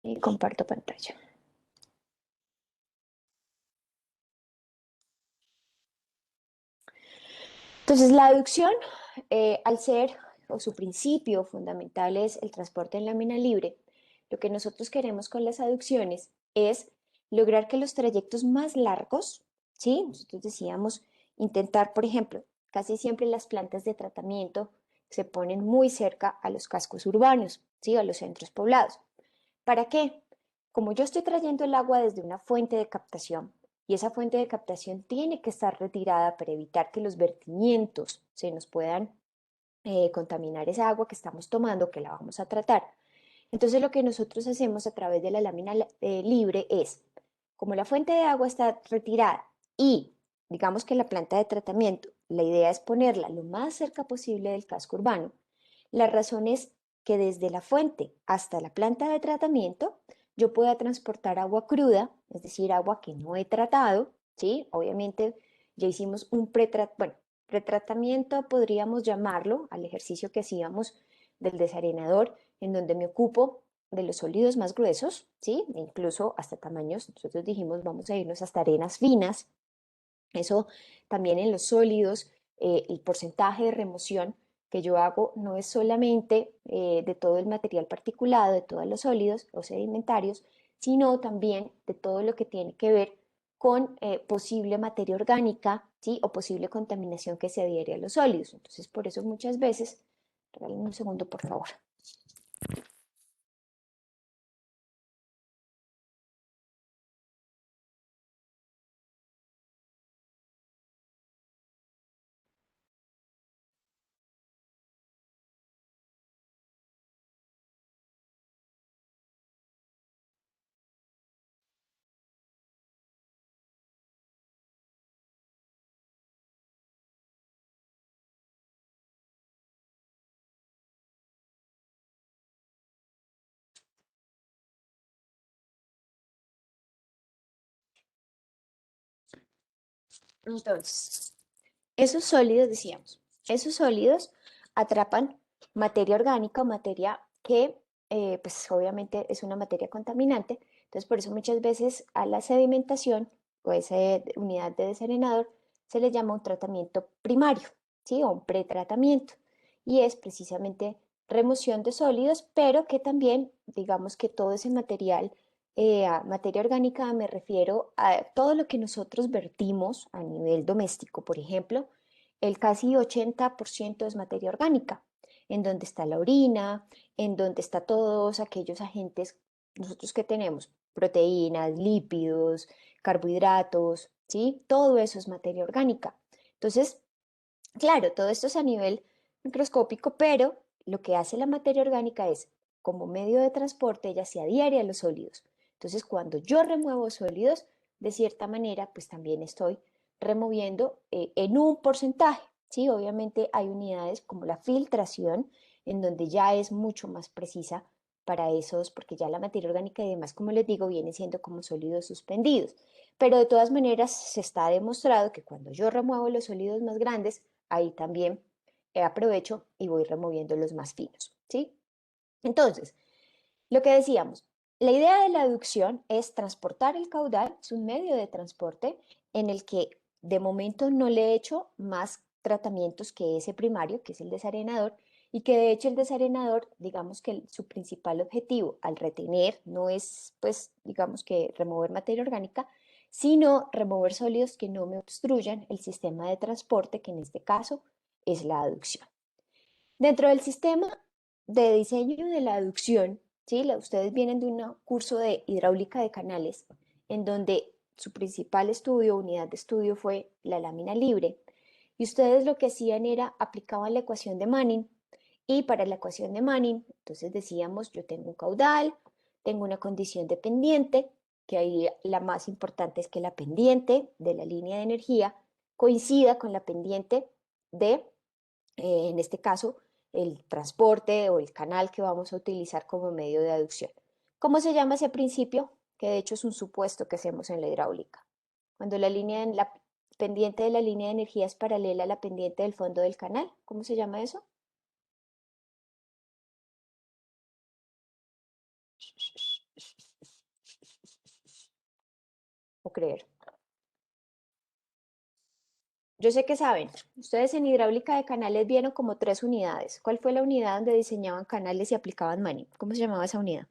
Y comparto pantalla. Entonces, la aducción, al ser, o su principio fundamental es el transporte en lámina libre, lo que nosotros queremos con las aducciones es lograr que los trayectos más largos, ¿sí? Nosotros decíamos intentar, por ejemplo, casi siempre las plantas de tratamiento se ponen muy cerca a los cascos urbanos, ¿sí? A los centros poblados. ¿Para qué? Como yo estoy trayendo el agua desde una fuente de captación y esa fuente de captación tiene que estar retirada para evitar que los vertimientos se nos puedan contaminar esa agua que estamos tomando, que la vamos a tratar. Entonces lo que nosotros hacemos a través de la lámina libre es, como la fuente de agua está retirada y digamos que la planta de tratamiento, la idea es ponerla lo más cerca posible del casco urbano, la razón es que desde la fuente hasta la planta de tratamiento yo pueda transportar agua cruda, es decir, agua que no he tratado, ¿sí? Obviamente ya hicimos un pretratamiento, podríamos llamarlo, al ejercicio que hacíamos del desarenador, en donde me ocupo de los sólidos más gruesos, ¿sí? E incluso hasta tamaños, nosotros dijimos vamos a irnos hasta arenas finas, eso también en los sólidos, el porcentaje de remoción que yo hago no es solamente de todo el material particulado, de todos los sólidos o sedimentarios, sino también de todo lo que tiene que ver con posible materia orgánica, ¿sí? O posible contaminación que se adhiere a los sólidos. Entonces, por eso muchas veces, regálame un segundo, por favor. Entonces, esos sólidos, decíamos, esos sólidos atrapan materia orgánica o materia que, pues obviamente es una materia contaminante. Entonces, por eso muchas veces a la sedimentación o esa unidad de desarenador se le llama un tratamiento primario, ¿sí? O un pretratamiento. Y es precisamente remoción de sólidos, pero que también, digamos que todo ese material a materia orgánica me refiero a todo lo que nosotros vertimos a nivel doméstico, por ejemplo, el casi 80% es materia orgánica, en donde está la orina, en donde está todos aquellos agentes nosotros que tenemos, proteínas, lípidos, carbohidratos, ¿sí? Todo eso es materia orgánica. Entonces, claro, todo esto es a nivel microscópico, pero lo que hace la materia orgánica es, como medio de transporte, ella se adhiere a los sólidos. Entonces, cuando yo remuevo sólidos, de cierta manera, pues también estoy removiendo en un porcentaje, ¿sí? Obviamente hay unidades como la filtración, en donde ya es mucho más precisa para esos, porque ya la materia orgánica y demás, como les digo, viene siendo como sólidos suspendidos. Pero de todas maneras, se está demostrado que cuando yo remuevo los sólidos más grandes, ahí también aprovecho y voy removiendo los más finos, ¿sí? Entonces, lo que decíamos, la idea de la aducción es transportar el caudal, es un medio de transporte en el que de momento no le he hecho más tratamientos que ese primario, que es el desarenador, y que de hecho el desarenador, digamos que su principal objetivo al retener no es, pues, digamos que remover materia orgánica, sino remover sólidos que no me obstruyan el sistema de transporte, que en este caso es la aducción. Dentro del sistema de diseño de la aducción, ¿sí? Ustedes vienen de un curso de hidráulica de canales, en donde su principal estudio, unidad de estudio, fue la lámina libre. Y ustedes lo que hacían era aplicaban la ecuación de Manning. Y para la ecuación de Manning, entonces decíamos, yo tengo un caudal, tengo una condición de pendiente, que ahí la más importante es que la pendiente de la línea de energía coincida con la pendiente de en este caso, el transporte o el canal que vamos a utilizar como medio de aducción. ¿Cómo se llama ese principio? Que de hecho es un supuesto que hacemos en la hidráulica. Cuando la pendiente de la línea de energía es paralela a la pendiente del fondo del canal, ¿cómo se llama eso? creer. Yo sé que saben, ustedes en hidráulica de canales vieron como 3 unidades. ¿Cuál fue la unidad donde diseñaban canales y aplicaban Manning? ¿Cómo se llamaba esa unidad?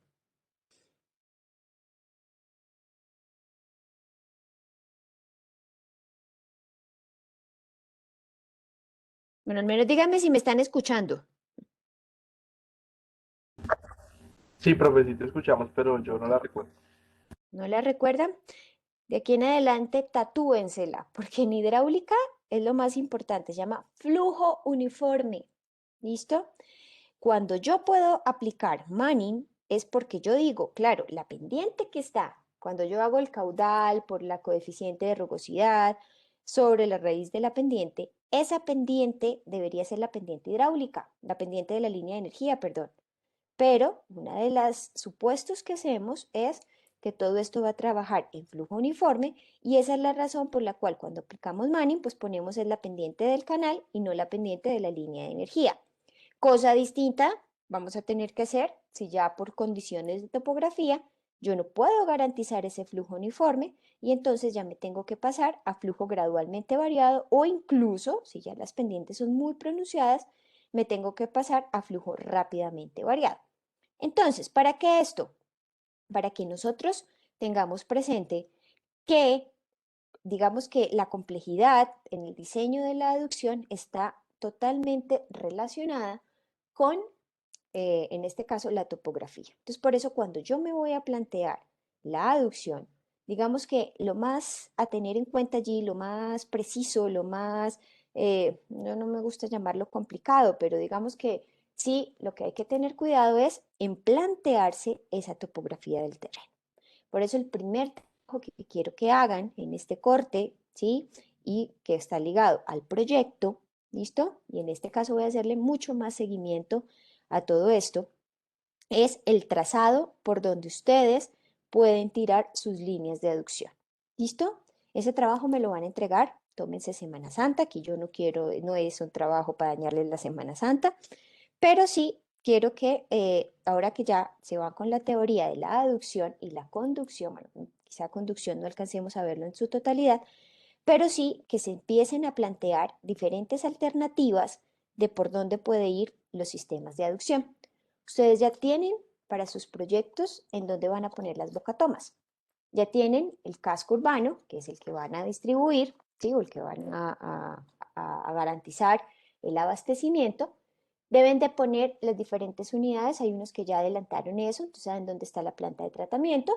Bueno, al menos díganme si me están escuchando. Sí, profe, sí te escuchamos, pero yo no la recuerdo. ¿No la recuerdan? De aquí en adelante, tatúensela, porque en hidráulica es lo más importante, se llama flujo uniforme. ¿Listo? Cuando yo puedo aplicar Manning es porque yo digo, claro, la pendiente que está, cuando yo hago el caudal por la coeficiente de rugosidad sobre la raíz de la pendiente, esa pendiente debería ser la pendiente hidráulica, la pendiente de la línea de energía, perdón. Pero una de las supuestos que hacemos es que todo esto va a trabajar en flujo uniforme y esa es la razón por la cual cuando aplicamos Manning, pues ponemos es la pendiente del canal y no la pendiente de la línea de energía. Cosa distinta vamos a tener que hacer si ya por condiciones de topografía yo no puedo garantizar ese flujo uniforme y entonces ya me tengo que pasar a flujo gradualmente variado o incluso, si ya las pendientes son muy pronunciadas, me tengo que pasar a flujo rápidamente variado. Entonces, ¿para qué esto? Para que nosotros tengamos presente que, digamos que la complejidad en el diseño de la aducción está totalmente relacionada con, en este caso, la topografía. Entonces, por eso cuando yo me voy a plantear la aducción, digamos que lo más a tener en cuenta allí, lo más preciso, lo más, no me gusta llamarlo complicado, pero digamos que sí, lo que hay que tener cuidado es en plantearse esa topografía del terreno. Por eso el primer trabajo que quiero que hagan en este corte, ¿sí? Y que está ligado al proyecto, ¿listo? Y en este caso voy a hacerle mucho más seguimiento a todo esto, es el trazado por donde ustedes pueden tirar sus líneas de aducción. ¿Listo? Ese trabajo me lo van a entregar, tómense Semana Santa, que yo no quiero, no es un trabajo para dañarles la Semana Santa, pero sí quiero que ahora que ya se va con la teoría de la aducción y la conducción, bueno, quizá conducción no alcancemos a verlo en su totalidad, pero sí que se empiecen a plantear diferentes alternativas de por dónde puede ir los sistemas de aducción. Ustedes ya tienen para sus proyectos en dónde van a poner las bocatomas. Ya tienen el casco urbano, que es el que van a distribuir, ¿sí? O el que van a garantizar el abastecimiento. Deben de poner las diferentes unidades, hay unos que ya adelantaron eso, entonces saben dónde está la planta de tratamiento.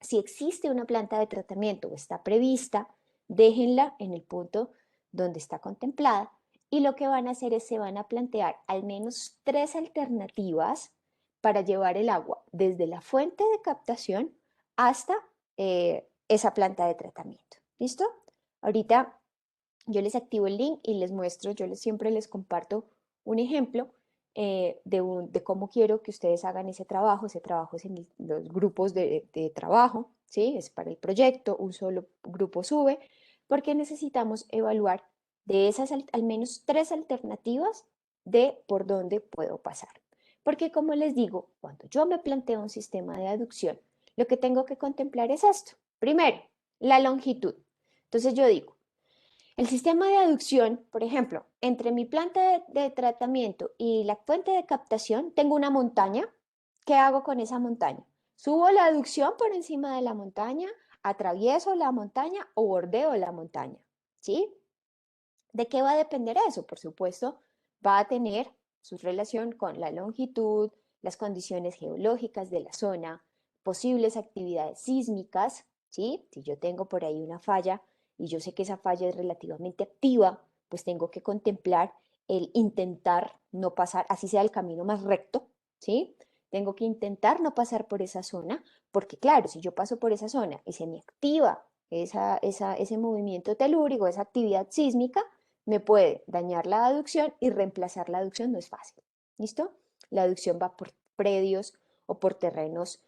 Si existe una planta de tratamiento o está prevista, déjenla en el punto donde está contemplada y lo que van a hacer es se van a plantear al menos 3 alternativas para llevar el agua desde la fuente de captación hasta esa planta de tratamiento. ¿Listo? Ahorita yo les activo el link y les muestro, siempre les comparto un ejemplo de cómo quiero que ustedes hagan ese trabajo es en los grupos de trabajo, ¿sí? Es para el proyecto, un solo grupo sube, porque necesitamos evaluar de esas al menos 3 alternativas de por dónde puedo pasar. Porque como les digo, cuando yo me planteo un sistema de aducción, lo que tengo que contemplar es esto. Primero, la longitud. Entonces yo digo, el sistema de aducción, por ejemplo, entre mi planta de tratamiento y la fuente de captación, tengo una montaña. ¿Qué hago con esa montaña? Subo la aducción por encima de la montaña, atravieso la montaña o bordeo la montaña. ¿Sí? ¿De qué va a depender eso? Por supuesto, va a tener su relación con la longitud, las condiciones geológicas de la zona, posibles actividades sísmicas, ¿sí? Si yo tengo por ahí una falla y yo sé que esa falla es relativamente activa, pues tengo que contemplar el intentar no pasar, así sea el camino más recto, ¿sí? Tengo que intentar no pasar por esa zona, porque claro, si yo paso por esa zona y se me activa ese movimiento telúrico, esa actividad sísmica, me puede dañar la aducción y reemplazar la aducción no es fácil. ¿Listo? La aducción va por predios o por terrenos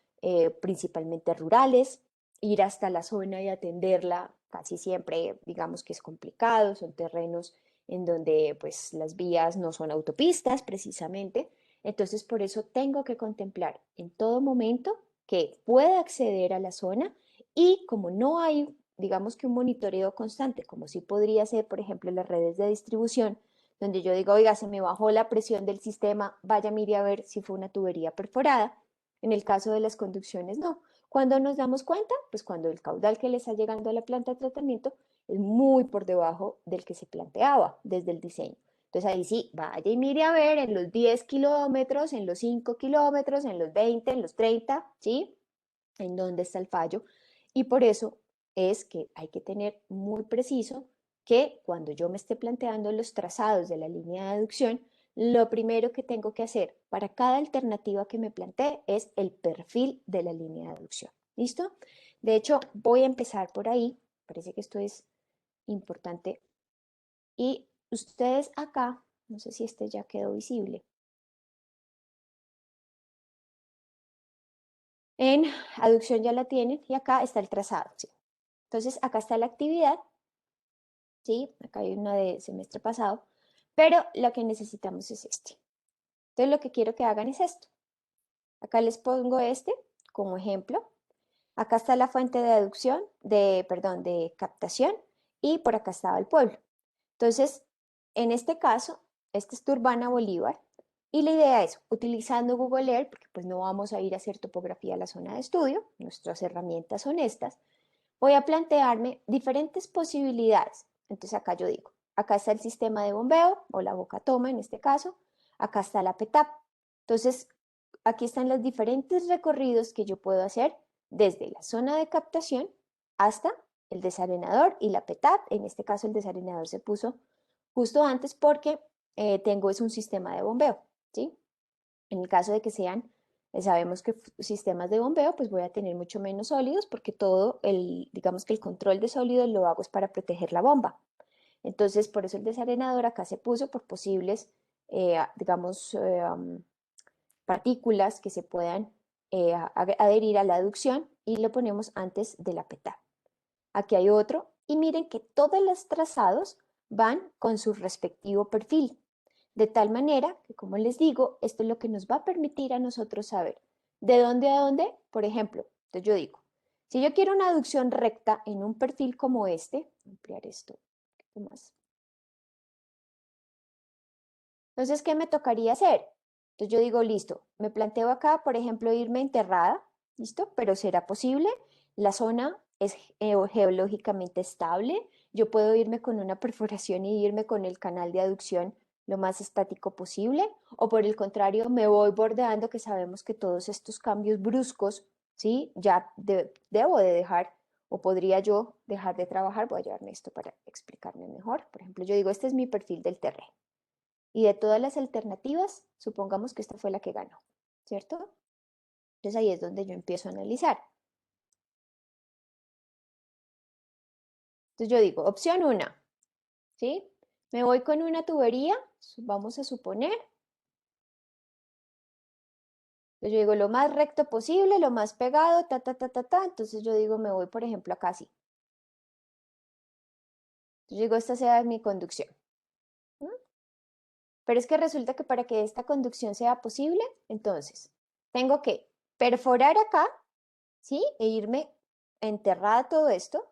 principalmente rurales. Ir hasta la zona y atenderla casi siempre, digamos que es complicado, son terrenos en donde pues las vías no son autopistas precisamente. Entonces por eso tengo que contemplar en todo momento que pueda acceder a la zona Y como no hay, digamos que un monitoreo constante, como sí podría ser, por ejemplo, las redes de distribución, donde yo digo, oiga, se me bajó la presión del sistema, vaya, mire a ver si fue una tubería perforada. En el caso de las conducciones, no. ¿Cuándo nos damos cuenta? Pues cuando el caudal que le está llegando a la planta de tratamiento es muy por debajo del que se planteaba desde el diseño. Entonces ahí sí, vaya y mire a ver en los 10 kilómetros, en los 5 kilómetros, en los 20, en los 30, ¿sí? En dónde está el fallo. Y por eso es que hay que tener muy preciso que cuando yo me esté planteando los trazados de la línea de aducción, lo primero que tengo que hacer para cada alternativa que me plantee es el perfil de la línea de aducción. ¿Listo? De hecho, voy a empezar por ahí. Parece que esto es importante. Y ustedes acá, no sé si este ya quedó visible. En aducción ya la tienen y acá está el trazado. ¿Sí? Entonces, acá está la actividad, ¿sí? Acá hay una de semestre pasado, pero lo que necesitamos es este. Entonces, lo que quiero que hagan es esto. Acá les pongo este como ejemplo. Acá está la fuente de aducción, perdón, de captación, y por acá estaba el pueblo. Entonces, en este caso, esta es Turbana Bolívar, y la idea es, utilizando Google Earth, porque pues no vamos a ir a hacer topografía a la zona de estudio, nuestras herramientas son estas, voy a plantearme diferentes posibilidades. Entonces acá yo digo, acá está el sistema de bombeo o la boca toma en este caso, acá está la PETAP. Entonces aquí están los diferentes recorridos que yo puedo hacer desde la zona de captación hasta el desarenador y la PETAP. En este caso el desarenador se puso justo antes porque tengo es un sistema de bombeo, ¿sí? En el caso de que sean, sabemos que sistemas de bombeo, pues voy a tener mucho menos sólidos porque todo digamos que el control de sólidos lo hago es para proteger la bomba. Entonces, por eso el desarenador acá se puso por posibles, digamos, partículas que se puedan adherir a la aducción y lo ponemos antes de la PETA. Aquí hay otro y miren que todos los trazados van con su respectivo perfil. De tal manera que, como les digo, esto es lo que nos va a permitir a nosotros saber de dónde a dónde, por ejemplo, entonces yo digo, si yo quiero una aducción recta en un perfil como este, ampliar esto un poquito más. Entonces, ¿qué me tocaría hacer? Entonces yo digo, listo, me planteo acá, por ejemplo, irme enterrada, ¿listo? Pero ¿será posible? La zona es geológicamente estable, yo puedo irme con una perforación y irme con el canal de aducción lo más estático posible, o por el contrario, me voy bordeando, que sabemos que todos estos cambios bruscos, ¿sí? Ya debo de dejar, o podría yo dejar de trabajar, voy a llevarme esto para explicarme mejor. Por ejemplo, yo digo, este es mi perfil del terreno. Y de todas las alternativas, supongamos que esta fue la que ganó, ¿cierto? Entonces ahí es donde yo empiezo a analizar. Entonces yo digo, opción 1, ¿sí? Me voy con una tubería, vamos a suponer. Entonces yo digo lo más recto posible, lo más pegado, ta, ta, ta, ta, ta. Entonces yo digo, me voy, por ejemplo, acá así. Entonces yo digo, esta sea mi conducción. ¿Mm? Pero es que resulta que para que esta conducción sea posible, entonces tengo que perforar acá, ¿sí? E irme enterrada todo esto.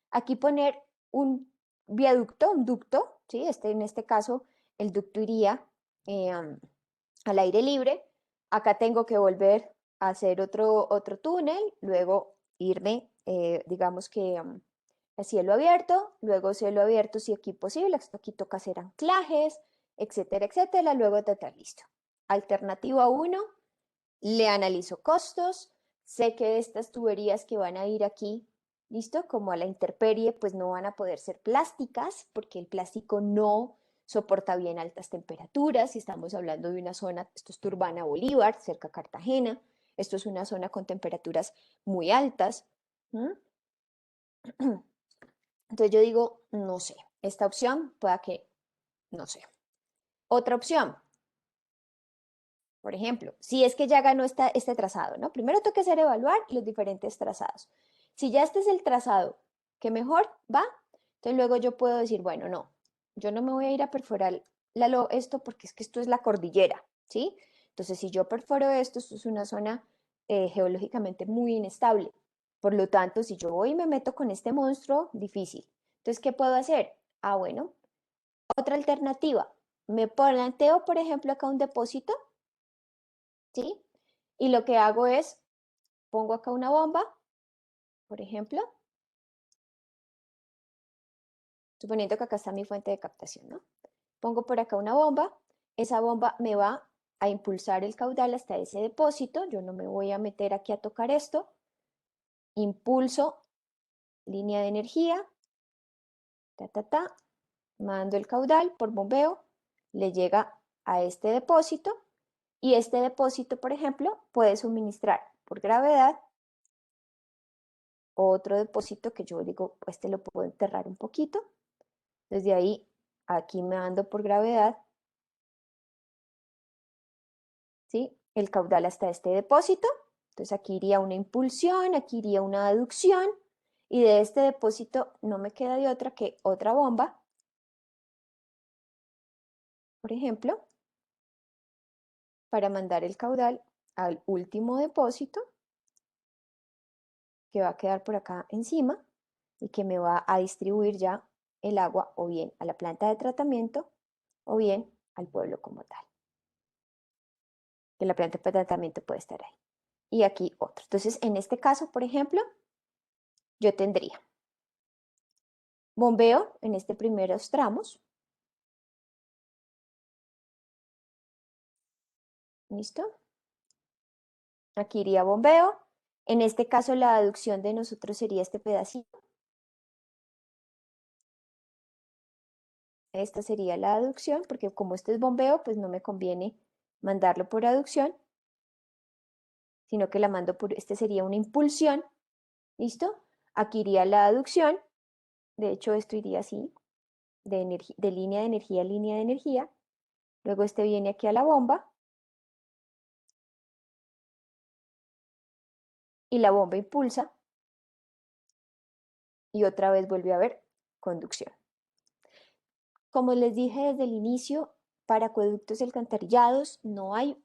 Aquí poner un viaducto, un ducto, ¿sí? En este caso, el ducto iría eh, al aire libre. Acá tengo que volver a hacer otro túnel, luego irme, digamos que a cielo abierto, luego cielo abierto si aquí posible, aquí toca hacer anclajes, etcétera, etcétera, luego total, listo. Alternativa 1, le analizo costos, sé que estas tuberías que van a ir aquí, listo, como a la intemperie, pues no van a poder ser plásticas porque el plástico no soporta bien altas temperaturas. Si estamos hablando de una zona, esto es Turbana Bolívar, cerca a Cartagena, esto es una zona con temperaturas muy altas. ¿Mm? Entonces yo digo, no sé, esta opción pueda que, no sé. Otra opción, por ejemplo, si es que ya ganó este trazado, ¿no? Primero tengo que hacer evaluar los diferentes trazados. Si ya este es el trazado que mejor va, entonces luego yo puedo decir, bueno, no, yo no me voy a ir a perforar esto porque es que esto es la cordillera, ¿sí? Entonces, si yo perforo esto, esto es una zona geológicamente muy inestable. Por lo tanto, si yo voy y me meto con este monstruo, difícil. Entonces, ¿qué puedo hacer? Ah, bueno, otra alternativa. Me planteo, por ejemplo, acá un depósito, ¿sí? Y lo que hago es, pongo acá una bomba, por ejemplo, suponiendo que acá está mi fuente de captación, ¿no? Pongo por acá una bomba, esa bomba me va a impulsar el caudal hasta ese depósito, yo no me voy a meter aquí a tocar esto, impulso, línea de energía, mando el caudal por bombeo, le llega a este depósito y este depósito, por ejemplo, puede suministrar por gravedad otro depósito que yo digo, este lo puedo enterrar un poquito, desde ahí aquí me mando por gravedad, ¿sí? El caudal hasta este depósito, entonces aquí iría una impulsión, aquí iría una aducción y de este depósito no me queda de otra que otra bomba, por ejemplo, para mandar el caudal al último depósito que va a quedar por acá encima y que me va a distribuir ya el agua o bien a la planta de tratamiento o bien al pueblo como tal. Que la planta de tratamiento puede estar ahí. Y aquí otro. Entonces, en este caso, por ejemplo, yo tendría bombeo en este primeros tramos. ¿Listo? Aquí iría bombeo. En este caso, la aducción de nosotros sería este pedacito. Esta sería la aducción, porque como este es bombeo, pues no me conviene mandarlo por aducción, sino que la mando por, este sería una impulsión, ¿listo? Aquí iría la aducción, de hecho esto iría así, de línea de energía a línea de energía, luego este viene aquí a la bomba, y la bomba impulsa, y otra vez vuelve a haber conducción. Como les dije desde el inicio, para acueductos y alcantarillados no hay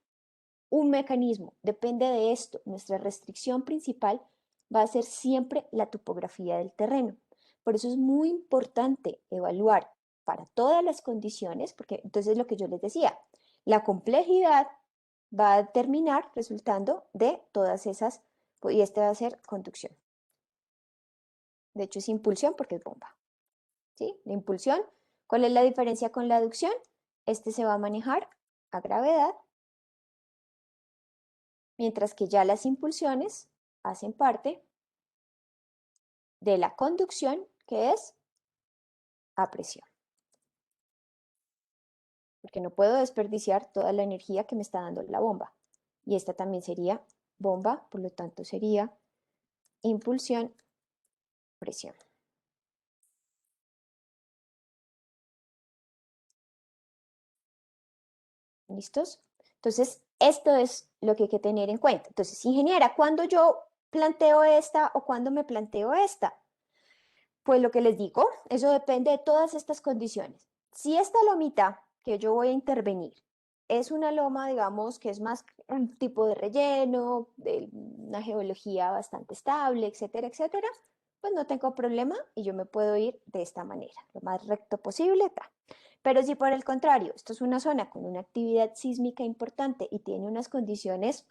un mecanismo, depende de esto. Nuestra restricción principal va a ser siempre la topografía del terreno. Por eso es muy importante evaluar para todas las condiciones, porque entonces lo que yo les decía, la complejidad va a terminar resultando de todas esas, y este va a ser conducción. De hecho es impulsión porque es bomba. ¿Sí? La impulsión, ¿cuál es la diferencia con la aducción? Este se va a manejar a gravedad, mientras que ya las impulsiones hacen parte de la conducción, que es a presión. Porque no puedo desperdiciar toda la energía que me está dando la bomba. Y esta también sería bomba, por lo tanto sería impulsión, presión. ¿Listos? Entonces, esto es lo que hay que tener en cuenta. Entonces, ingeniera, ¿cuándo yo planteo esta o cuándo me planteo esta? Pues lo que les digo, eso depende de todas estas condiciones. Si esta lomita que yo voy a intervenir es una loma, digamos, que es más un tipo de relleno, de una geología bastante estable, etcétera, etcétera, pues no tengo problema y yo me puedo ir de esta manera, lo más recto posible. Pero si por el contrario, esto es una zona con una actividad sísmica importante y tiene unas condiciones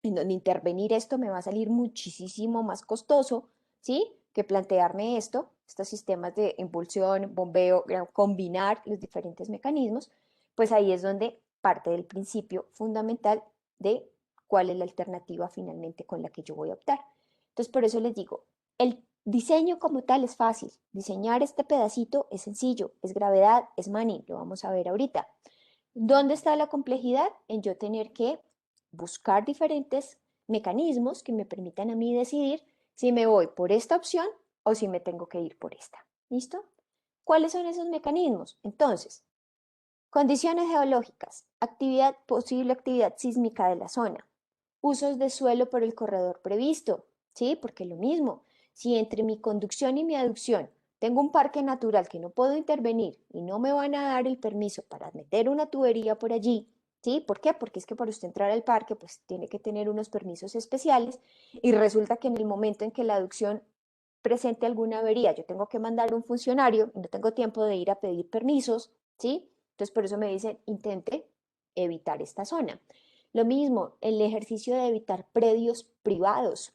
en donde intervenir esto me va a salir muchísimo más costoso, ¿sí? Que plantearme esto, estos sistemas de impulsión, bombeo, combinar los diferentes mecanismos, pues ahí es donde parte del principio fundamental de cuál es la alternativa finalmente con la que yo voy a optar. Entonces, por eso les digo, el diseño como tal es fácil, diseñar este pedacito es sencillo, es gravedad, es Manning, lo vamos a ver ahorita. ¿Dónde está la complejidad? En yo tener que buscar diferentes mecanismos que me permitan a mí decidir si me voy por esta opción o si me tengo que ir por esta. ¿Listo? ¿Cuáles son esos mecanismos? Entonces, condiciones geológicas, actividad, posible actividad sísmica de la zona, usos de suelo por el corredor previsto, ¿sí? Porque lo mismo, si entre mi conducción y mi aducción tengo un parque natural que no puedo intervenir y no me van a dar el permiso para meter una tubería por allí, ¿Sí? ¿Por qué? Porque es que para usted entrar al parque, pues tiene que tener unos permisos especiales y resulta que en el momento en que la aducción presente alguna avería, yo tengo que mandar un funcionario y no tengo tiempo de ir a pedir permisos, ¿sí? Entonces por eso me dicen, intente evitar esta zona. Lo mismo, el ejercicio de evitar predios privados.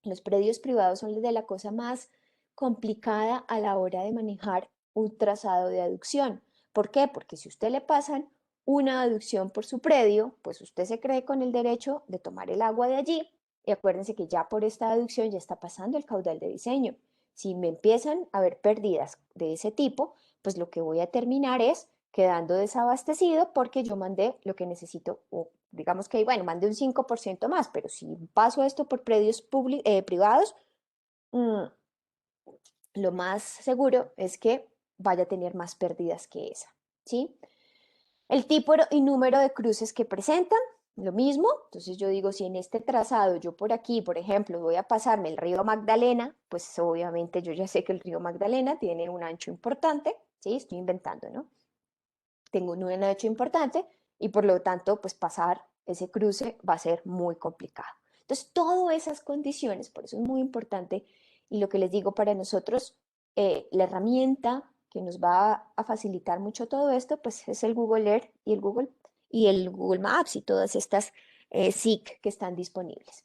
Los predios privados son de la cosa más complicada a la hora de manejar un trazado de aducción. ¿Por qué? Porque si usted le pasan una aducción por su predio, pues usted se cree con el derecho de tomar el agua de allí. Y acuérdense que ya por esta aducción ya está pasando el caudal de diseño. Si me empiezan a haber pérdidas de ese tipo, pues lo que voy a terminar es quedando desabastecido porque yo mandé lo que necesito, o digamos que, bueno, mandé un 5% más, pero si paso esto por predios privados, mm, lo más seguro es que vaya a tener más pérdidas que esa, ¿sí? El tipo y número de cruces que presentan, lo mismo. Entonces yo digo, si en este trazado yo por aquí, por ejemplo, voy a pasarme el río Magdalena, pues obviamente yo ya sé que el río Magdalena tiene un ancho importante, ¿sí? Estoy inventando, ¿no? Tengo un ancho importante y por lo tanto, pues pasar ese cruce va a ser muy complicado. Entonces, todas esas condiciones, por eso es muy importante y lo que les digo para nosotros, la herramienta que nos va a facilitar mucho todo esto, pues es el Google Earth y el Google Maps y todas estas SIC que están disponibles.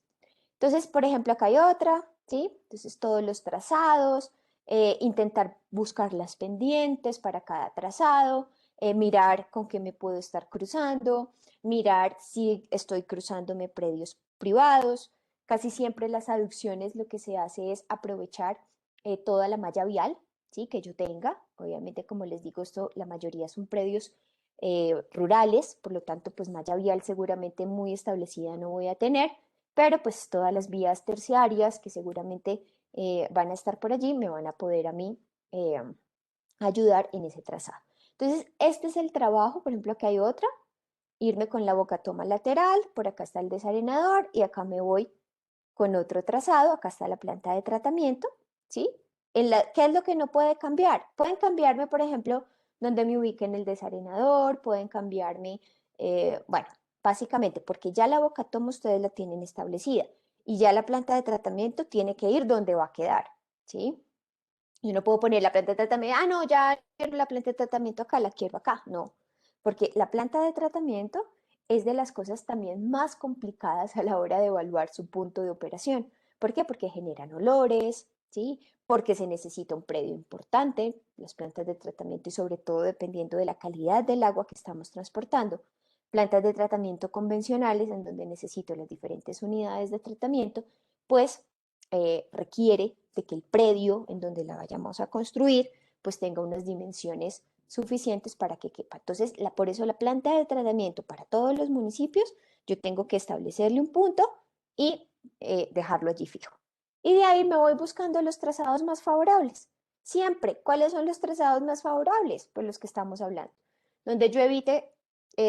Entonces, por ejemplo, acá hay otra, ¿sí? Entonces, todos los trazados, intentar buscar las pendientes para cada trazado, mirar con qué me puedo estar cruzando, mirar si estoy cruzándome predios privados. Casi siempre las aducciones lo que se hace es aprovechar toda la malla vial, ¿sí? Que yo tenga. Obviamente, como les digo, esto, la mayoría son predios rurales, por lo tanto, pues malla vial seguramente muy establecida no voy a tener, pero pues todas las vías terciarias que seguramente van a estar por allí me van a poder a mí eh, ayudar en ese trazado. Entonces, este es el trabajo, por ejemplo, aquí hay otra, irme con la boca toma lateral, por acá está el desarenador y acá me voy con otro trazado, acá está la planta de tratamiento, ¿sí? ¿Qué es lo que no puede cambiar? Pueden cambiarme, por ejemplo, donde me ubiquen el desarenador, pueden cambiarme, bueno, básicamente, porque ya la boca toma ustedes la tienen establecida y ya la planta de tratamiento tiene que ir donde va a quedar, ¿sí? Yo no puedo poner la planta de tratamiento, ah, no, ya quiero la planta de tratamiento acá, la quiero acá. No, porque la planta de tratamiento es de las cosas también más complicadas a la hora de evaluar su punto de operación. ¿Por qué? Porque generan olores, ¿sí? Porque se necesita un predio importante, las plantas de tratamiento y sobre todo dependiendo de la calidad del agua que estamos transportando. Plantas de tratamiento convencionales en donde necesito las diferentes unidades de tratamiento, pues requiere de que el predio en donde la vayamos a construir pues tenga unas dimensiones suficientes para que quepa. Entonces, por eso la planta de tratamiento para todos los municipios, yo tengo que establecerle un punto y dejarlo allí fijo. Y de ahí me voy buscando los trazados más favorables. Siempre, ¿cuáles son los trazados más favorables? Pues los que estamos hablando. Donde yo evite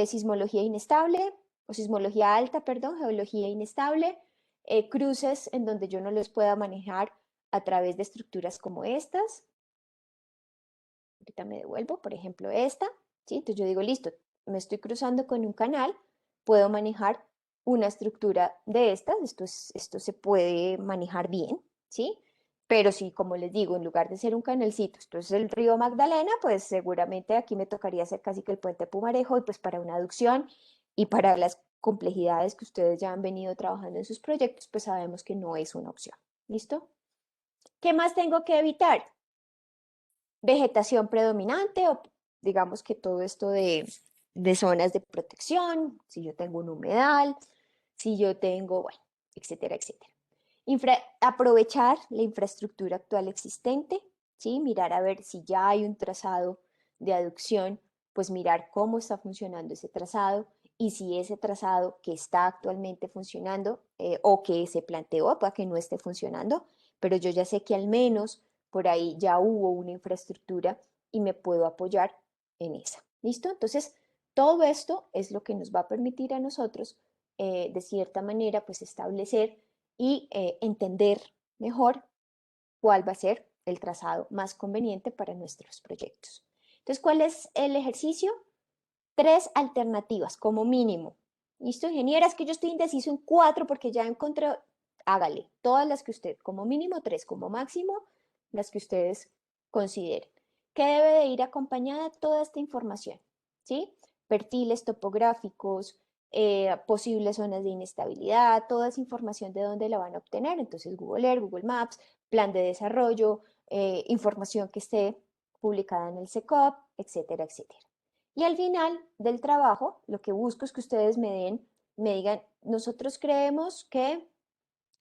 sismología inestable, o sismología alta, perdón, geología inestable, cruces en donde yo no los pueda manejar a través de estructuras como estas. Ahorita me devuelvo, por ejemplo, esta, ¿sí? Entonces yo digo, listo, me estoy cruzando con un canal, puedo manejar una estructura de estas, esto se puede manejar bien, ¿sí? Pero si, como les digo, en lugar de ser un canalcito, esto es el río Magdalena, pues seguramente aquí me tocaría hacer casi que el puente Pumarejo y pues para una aducción y para las complejidades que ustedes ya han venido trabajando en sus proyectos, pues sabemos que no es una opción. ¿Listo? ¿Qué más tengo que evitar? Vegetación predominante o digamos que todo esto de zonas de protección, si yo tengo un humedal, si yo tengo, bueno, etcétera, etcétera. Aprovechar la infraestructura actual existente, ¿sí? Mirar a ver si ya hay un trazado de aducción, pues mirar cómo está funcionando ese trazado y si ese trazado que está actualmente funcionando o que se planteó para que no esté funcionando, pero yo ya sé que al menos por ahí ya hubo una infraestructura y me puedo apoyar en esa. ¿Listo? Entonces, todo esto es lo que nos va a permitir a nosotros, de cierta manera, pues establecer y entender mejor cuál va a ser el trazado más conveniente para nuestros proyectos. Entonces, ¿cuál es el ejercicio? 3 alternativas como mínimo. ¿Listo, ingeniera? Es que yo estoy indeciso en 4 porque ya encontré, hágale, todas las que usted, como mínimo 3, como máximo las que ustedes consideren. ¿Qué debe de ir acompañada toda esta información? ¿Sí? Perfiles topográficos, posibles zonas de inestabilidad, toda esa información de dónde la van a obtener. Entonces, Google Earth, Google Maps, plan de desarrollo, información que esté publicada en el SECOP, etcétera, etcétera. Y al final del trabajo, lo que busco es que ustedes me digan, nosotros creemos que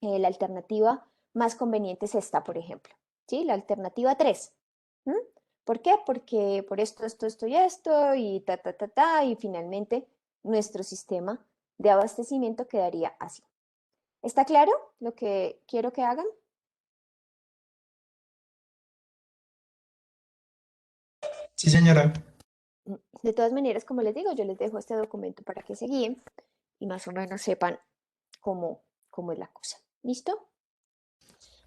la alternativa más conveniente es esta, por ejemplo, ¿sí? La alternativa 3. ¿Mm? ¿Por qué? Porque por esto y esto, y y finalmente nuestro sistema de abastecimiento quedaría así. ¿Está claro lo que quiero que hagan? Sí, señora. De todas maneras, como les digo, yo les dejo este documento para que se guíen y más o menos sepan cómo es la cosa. ¿Listo?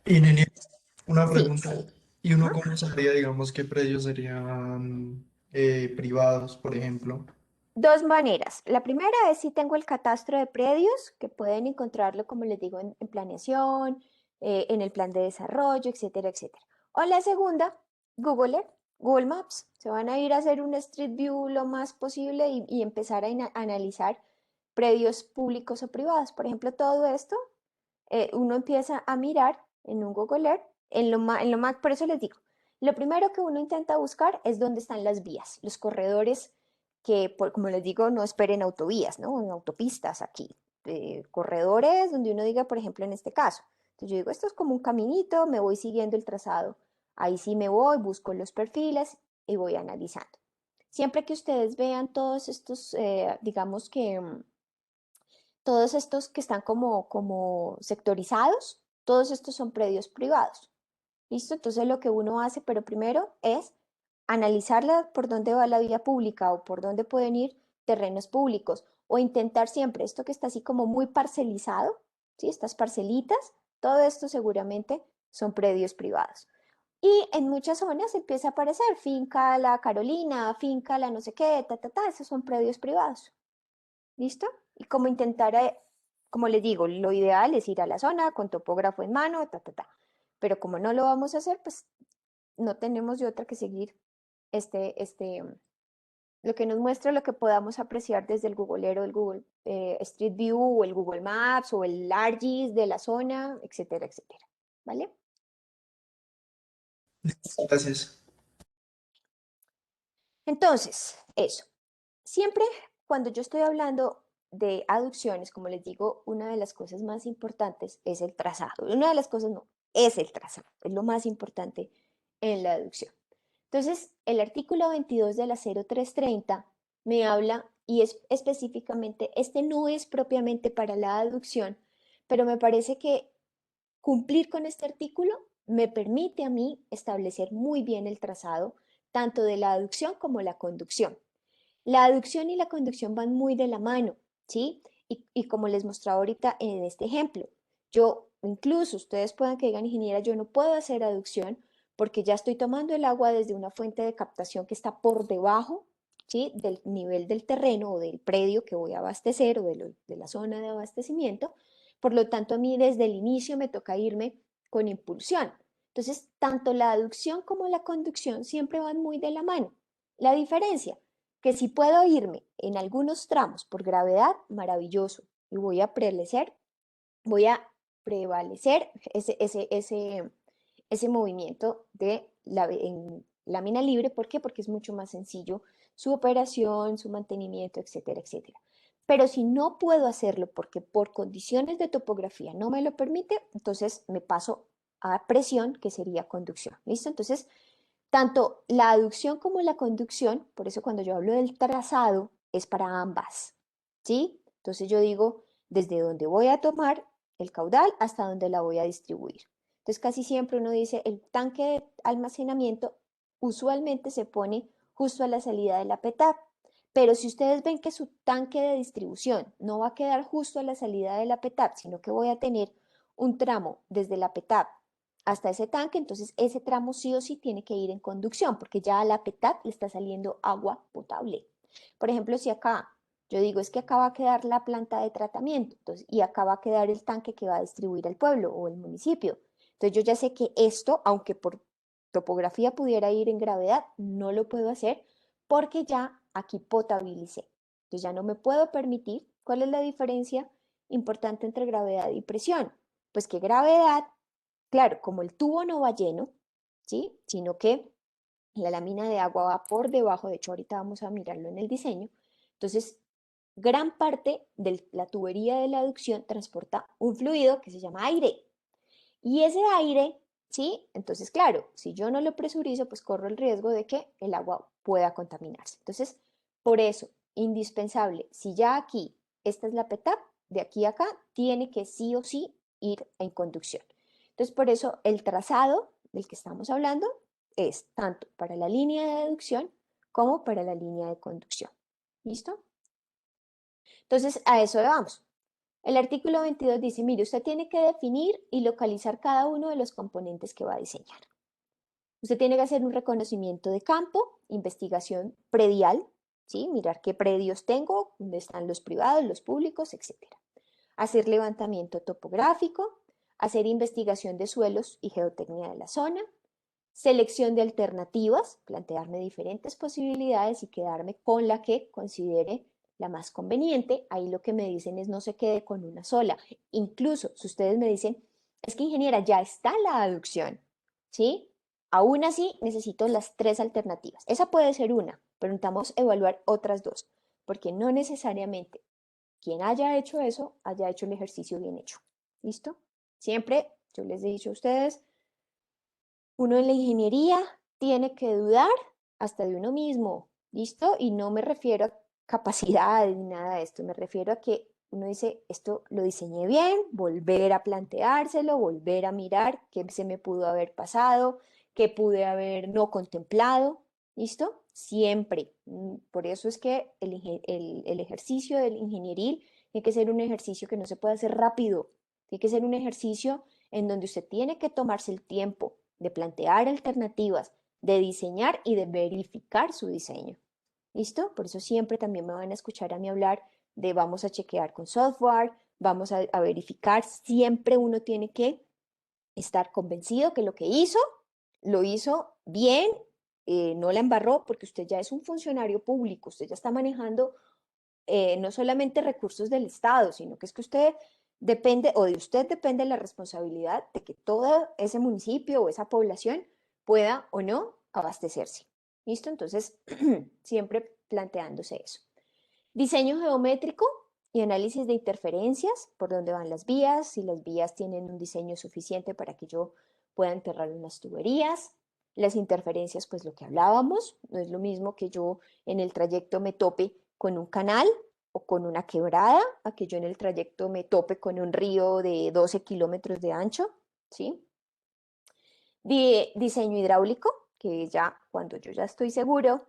Y Nenia, una Sí. pregunta. ¿Y uno Ajá. cómo sabría, digamos, qué predios serían privados, por ejemplo? Dos maneras. La primera es si tengo el catastro de predios, que pueden encontrarlo, como les digo, en planeación, en el plan de desarrollo, etcétera, etcétera. O la segunda, Google Earth, Google Maps. Se van a ir a hacer un Street View lo más posible y empezar a analizar predios públicos o privados. Por ejemplo, todo esto, uno empieza a mirar en un Google Earth, en lo más, por eso les digo, lo primero que uno intenta buscar es dónde están las vías, los corredores que, como les digo, no esperen autovías, ¿no? En autopistas aquí, corredores donde uno diga, por ejemplo, en este caso. Entonces yo digo, esto es como un caminito, me voy siguiendo el trazado. Ahí sí me voy, busco los perfiles y voy analizando. Siempre que ustedes vean todos estos, digamos que todos estos que están como sectorizados, todos estos son predios privados. ¿Listo? Entonces lo que uno hace, pero primero es analizarla por dónde va la vía pública o por dónde pueden ir terrenos públicos o intentar siempre esto que está así como muy parcelizado, ¿sí? Estas parcelitas, todo esto seguramente son predios privados. Y en muchas zonas empieza a aparecer finca La Carolina, finca La no sé qué, esos son predios privados. ¿Listo? Y como intentar, como les digo, lo ideal es ir a la zona con topógrafo en mano, Pero como no lo vamos a hacer, pues no tenemos de otra que seguir lo que nos muestra lo que podamos apreciar desde el Googlero, el Google Street View o el Google Maps o el ArcGIS de la zona, etcétera, etcétera. ¿Vale? Gracias. Entonces, eso. Siempre cuando yo estoy hablando de aducciones, como les digo, una de las cosas más importantes es el trazado. Una de las cosas no, es el trazado, es lo más importante en la aducción. Entonces, el artículo 22 de la 0330 me habla y es específicamente, este no es propiamente para la aducción, pero me parece que cumplir con este artículo me permite a mí establecer muy bien el trazado, tanto de la aducción como la conducción. La aducción y la conducción van muy de la mano, ¿sí? Y como les mostraba ahorita en este ejemplo, yo, incluso ustedes pueden que digan, ingeniera, yo no puedo hacer aducción porque ya estoy tomando el agua desde una fuente de captación que está por debajo, ¿sí? Del nivel del terreno o del predio que voy a abastecer o de la zona de abastecimiento. Por lo tanto, a mí desde el inicio me toca irme con impulsión. Entonces, tanto la aducción como la conducción siempre van muy de la mano. La diferencia, que si puedo irme en algunos tramos por gravedad, maravilloso, y voy a prevalecer ese movimiento en lámina libre. ¿Por qué? Porque es mucho más sencillo su operación, su mantenimiento, etcétera, etcétera. Pero si no puedo hacerlo porque por condiciones de topografía no me lo permite, entonces me paso a presión, que sería conducción. ¿Listo? Entonces, tanto la aducción como la conducción, por eso cuando yo hablo del trazado, es para ambas, ¿sí? Entonces yo digo, desde donde voy a tomar el caudal hasta donde la voy a distribuir. Entonces casi siempre uno dice, el tanque de almacenamiento usualmente se pone justo a la salida de la PETAP, pero si ustedes ven que su tanque de distribución no va a quedar justo a la salida de la PETAP, sino que voy a tener un tramo desde la PETAP hasta ese tanque, entonces ese tramo sí o sí tiene que ir en conducción, porque ya a la PETAP le está saliendo agua potable. Por ejemplo, si acá yo digo es que acá va a quedar la planta de tratamiento, entonces, y acá va a quedar el tanque que va a distribuir al pueblo o el municipio. Entonces yo ya sé que esto, aunque por topografía pudiera ir en gravedad, no lo puedo hacer porque ya aquí potabilicé. Entonces ya no me puedo permitir. ¿Cuál es la diferencia importante entre gravedad y presión? Pues que gravedad, claro, como el tubo no va lleno, ¿sí? Sino que la lámina de agua va por debajo, de hecho ahorita vamos a mirarlo en el diseño, entonces gran parte de la tubería de la aducción transporta un fluido que se llama aire. Y ese aire, ¿sí? Entonces, claro, si yo no lo presurizo, pues corro el riesgo de que el agua pueda contaminarse. Entonces, por eso, indispensable, si ya aquí, esta es la PETAP, de aquí a acá, tiene que sí o sí ir en conducción. Entonces, por eso el trazado del que estamos hablando es tanto para la línea de aducción como para la línea de conducción. ¿Listo? Entonces, a eso le vamos. El artículo 22 dice, mire, usted tiene que definir y localizar cada uno de los componentes que va a diseñar. Usted tiene que hacer un reconocimiento de campo, investigación predial, ¿sí? Mirar qué predios tengo, dónde están los privados, los públicos, etcétera. Hacer levantamiento topográfico, hacer investigación de suelos y geotecnia de la zona, selección de alternativas, plantearme diferentes posibilidades y quedarme con la que considere la más conveniente. Ahí lo que me dicen es no se quede con una sola. Incluso si ustedes me dicen, es que ingeniera, ya está la aducción, ¿sí? Aún así necesito las tres alternativas. Esa puede ser una, pero necesitamos evaluar otras dos, porque no necesariamente quien haya hecho eso haya hecho el ejercicio bien hecho. ¿Listo? Siempre, yo les he dicho a ustedes, uno en la ingeniería tiene que dudar hasta de uno mismo, ¿listo? Y no me refiero a capacidad ni nada de esto, me refiero a que uno dice, esto lo diseñé bien, volver a planteárselo, volver a mirar qué se me pudo haber pasado, qué pude haber no contemplado, ¿listo? Siempre. Por eso es que el ejercicio del ingenieril tiene que ser un ejercicio que no se puede hacer rápido, tiene que ser un ejercicio en donde usted tiene que tomarse el tiempo de plantear alternativas, de diseñar y de verificar su diseño. ¿Listo? Por eso siempre también me van a escuchar a mí hablar de vamos a chequear con software, vamos a verificar. Siempre uno tiene que estar convencido que lo que hizo, lo hizo bien, no la embarró, porque usted ya es un funcionario público, usted ya está manejando no solamente recursos del Estado, sino que es que usted depende, o de usted depende la responsabilidad de que todo ese municipio o esa población pueda o no abastecerse. ¿Listo? Entonces, siempre planteándose eso. Diseño geométrico y análisis de interferencias, por dónde van las vías, si las vías tienen un diseño suficiente para que yo pueda enterrar unas tuberías. Las interferencias, pues lo que hablábamos, no es lo mismo que yo en el trayecto me tope con un canal o con una quebrada, a que yo en el trayecto me tope con un río de 12 kilómetros de ancho, ¿sí? Diseño hidráulico, que ya cuando yo ya estoy seguro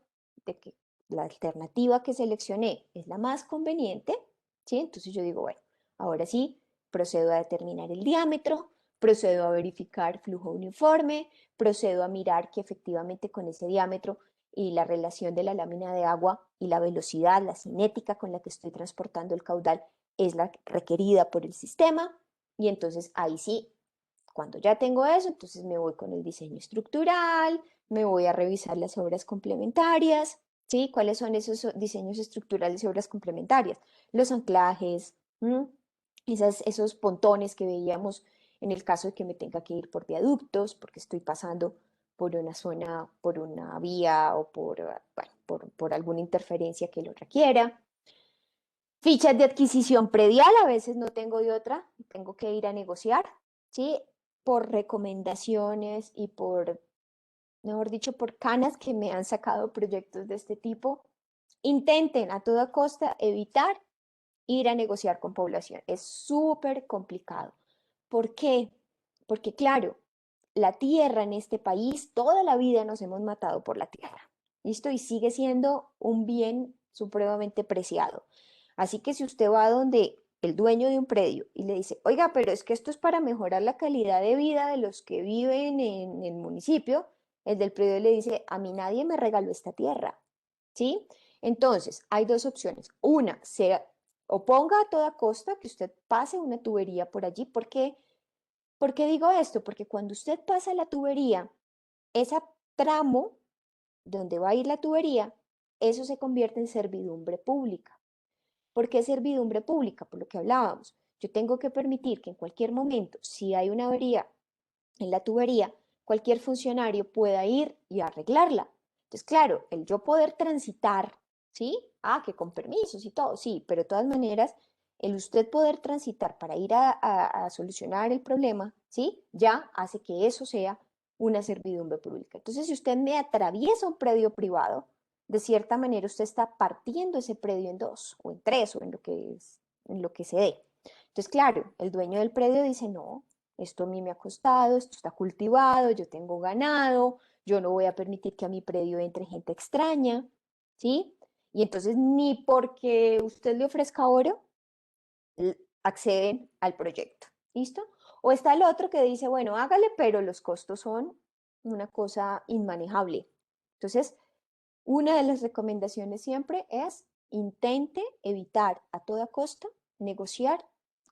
de que la alternativa que seleccioné es la más conveniente, ¿sí? Entonces yo digo, bueno, ahora sí, procedo a determinar el diámetro, procedo a verificar flujo uniforme, procedo a mirar que efectivamente con ese diámetro y la relación de la lámina de agua y la velocidad, la cinética con la que estoy transportando el caudal es la requerida por el sistema. Y entonces ahí sí, cuando ya tengo eso, entonces me voy con el diseño estructural, me voy a revisar las obras complementarias, ¿sí? ¿Cuáles son esos diseños estructurales y obras complementarias? Los anclajes, esos pontones que veíamos en el caso de que me tenga que ir por viaductos, porque estoy pasando por una zona, por una vía o bueno, por alguna interferencia que lo requiera. Fichas de adquisición predial, a veces no tengo de otra, tengo que ir a negociar, ¿sí? Por recomendaciones y por, mejor dicho, por canas que me han sacado proyectos de este tipo. Intenten a toda costa evitar ir a negociar con población. Es súper complicado. ¿Por qué? Porque claro, la tierra en este país, toda la vida nos hemos matado por la tierra. ¿Listo? Y sigue siendo un bien supremamente preciado. Así que si usted va donde el dueño de un predio y le dice, oiga, pero es que esto es para mejorar la calidad de vida de los que viven en el municipio, el del predio le dice, a mí nadie me regaló esta tierra, ¿sí? Entonces, hay dos opciones. Una, se oponga a toda costa que usted pase una tubería por allí. ¿Por qué digo esto? Porque cuando usted pasa la tubería, ese tramo donde va a ir la tubería, eso se convierte en servidumbre pública. ¿Por qué servidumbre pública? Por lo que hablábamos. Yo tengo que permitir que en cualquier momento, si hay una avería en la tubería, cualquier funcionario pueda ir y arreglarla. Entonces, claro, el yo poder transitar, ¿sí? Que con permisos y todo, sí, pero de todas maneras, el usted poder transitar para ir a solucionar el problema, ¿sí? Ya hace que eso sea una servidumbre pública. Entonces, si usted me atraviesa un predio privado, de cierta manera usted está partiendo ese predio en dos, o en tres, o en lo que se dé. Entonces, claro, el dueño del predio dice, no, esto a mí me ha costado, esto está cultivado, yo tengo ganado, yo no voy a permitir que a mi predio entre gente extraña, ¿sí? Y entonces ni porque usted le ofrezca oro, acceden al proyecto, ¿listo? O está el otro que dice, bueno, hágale, pero los costos son una cosa inmanejable. Entonces, una de las recomendaciones siempre es intente evitar a toda costa negociar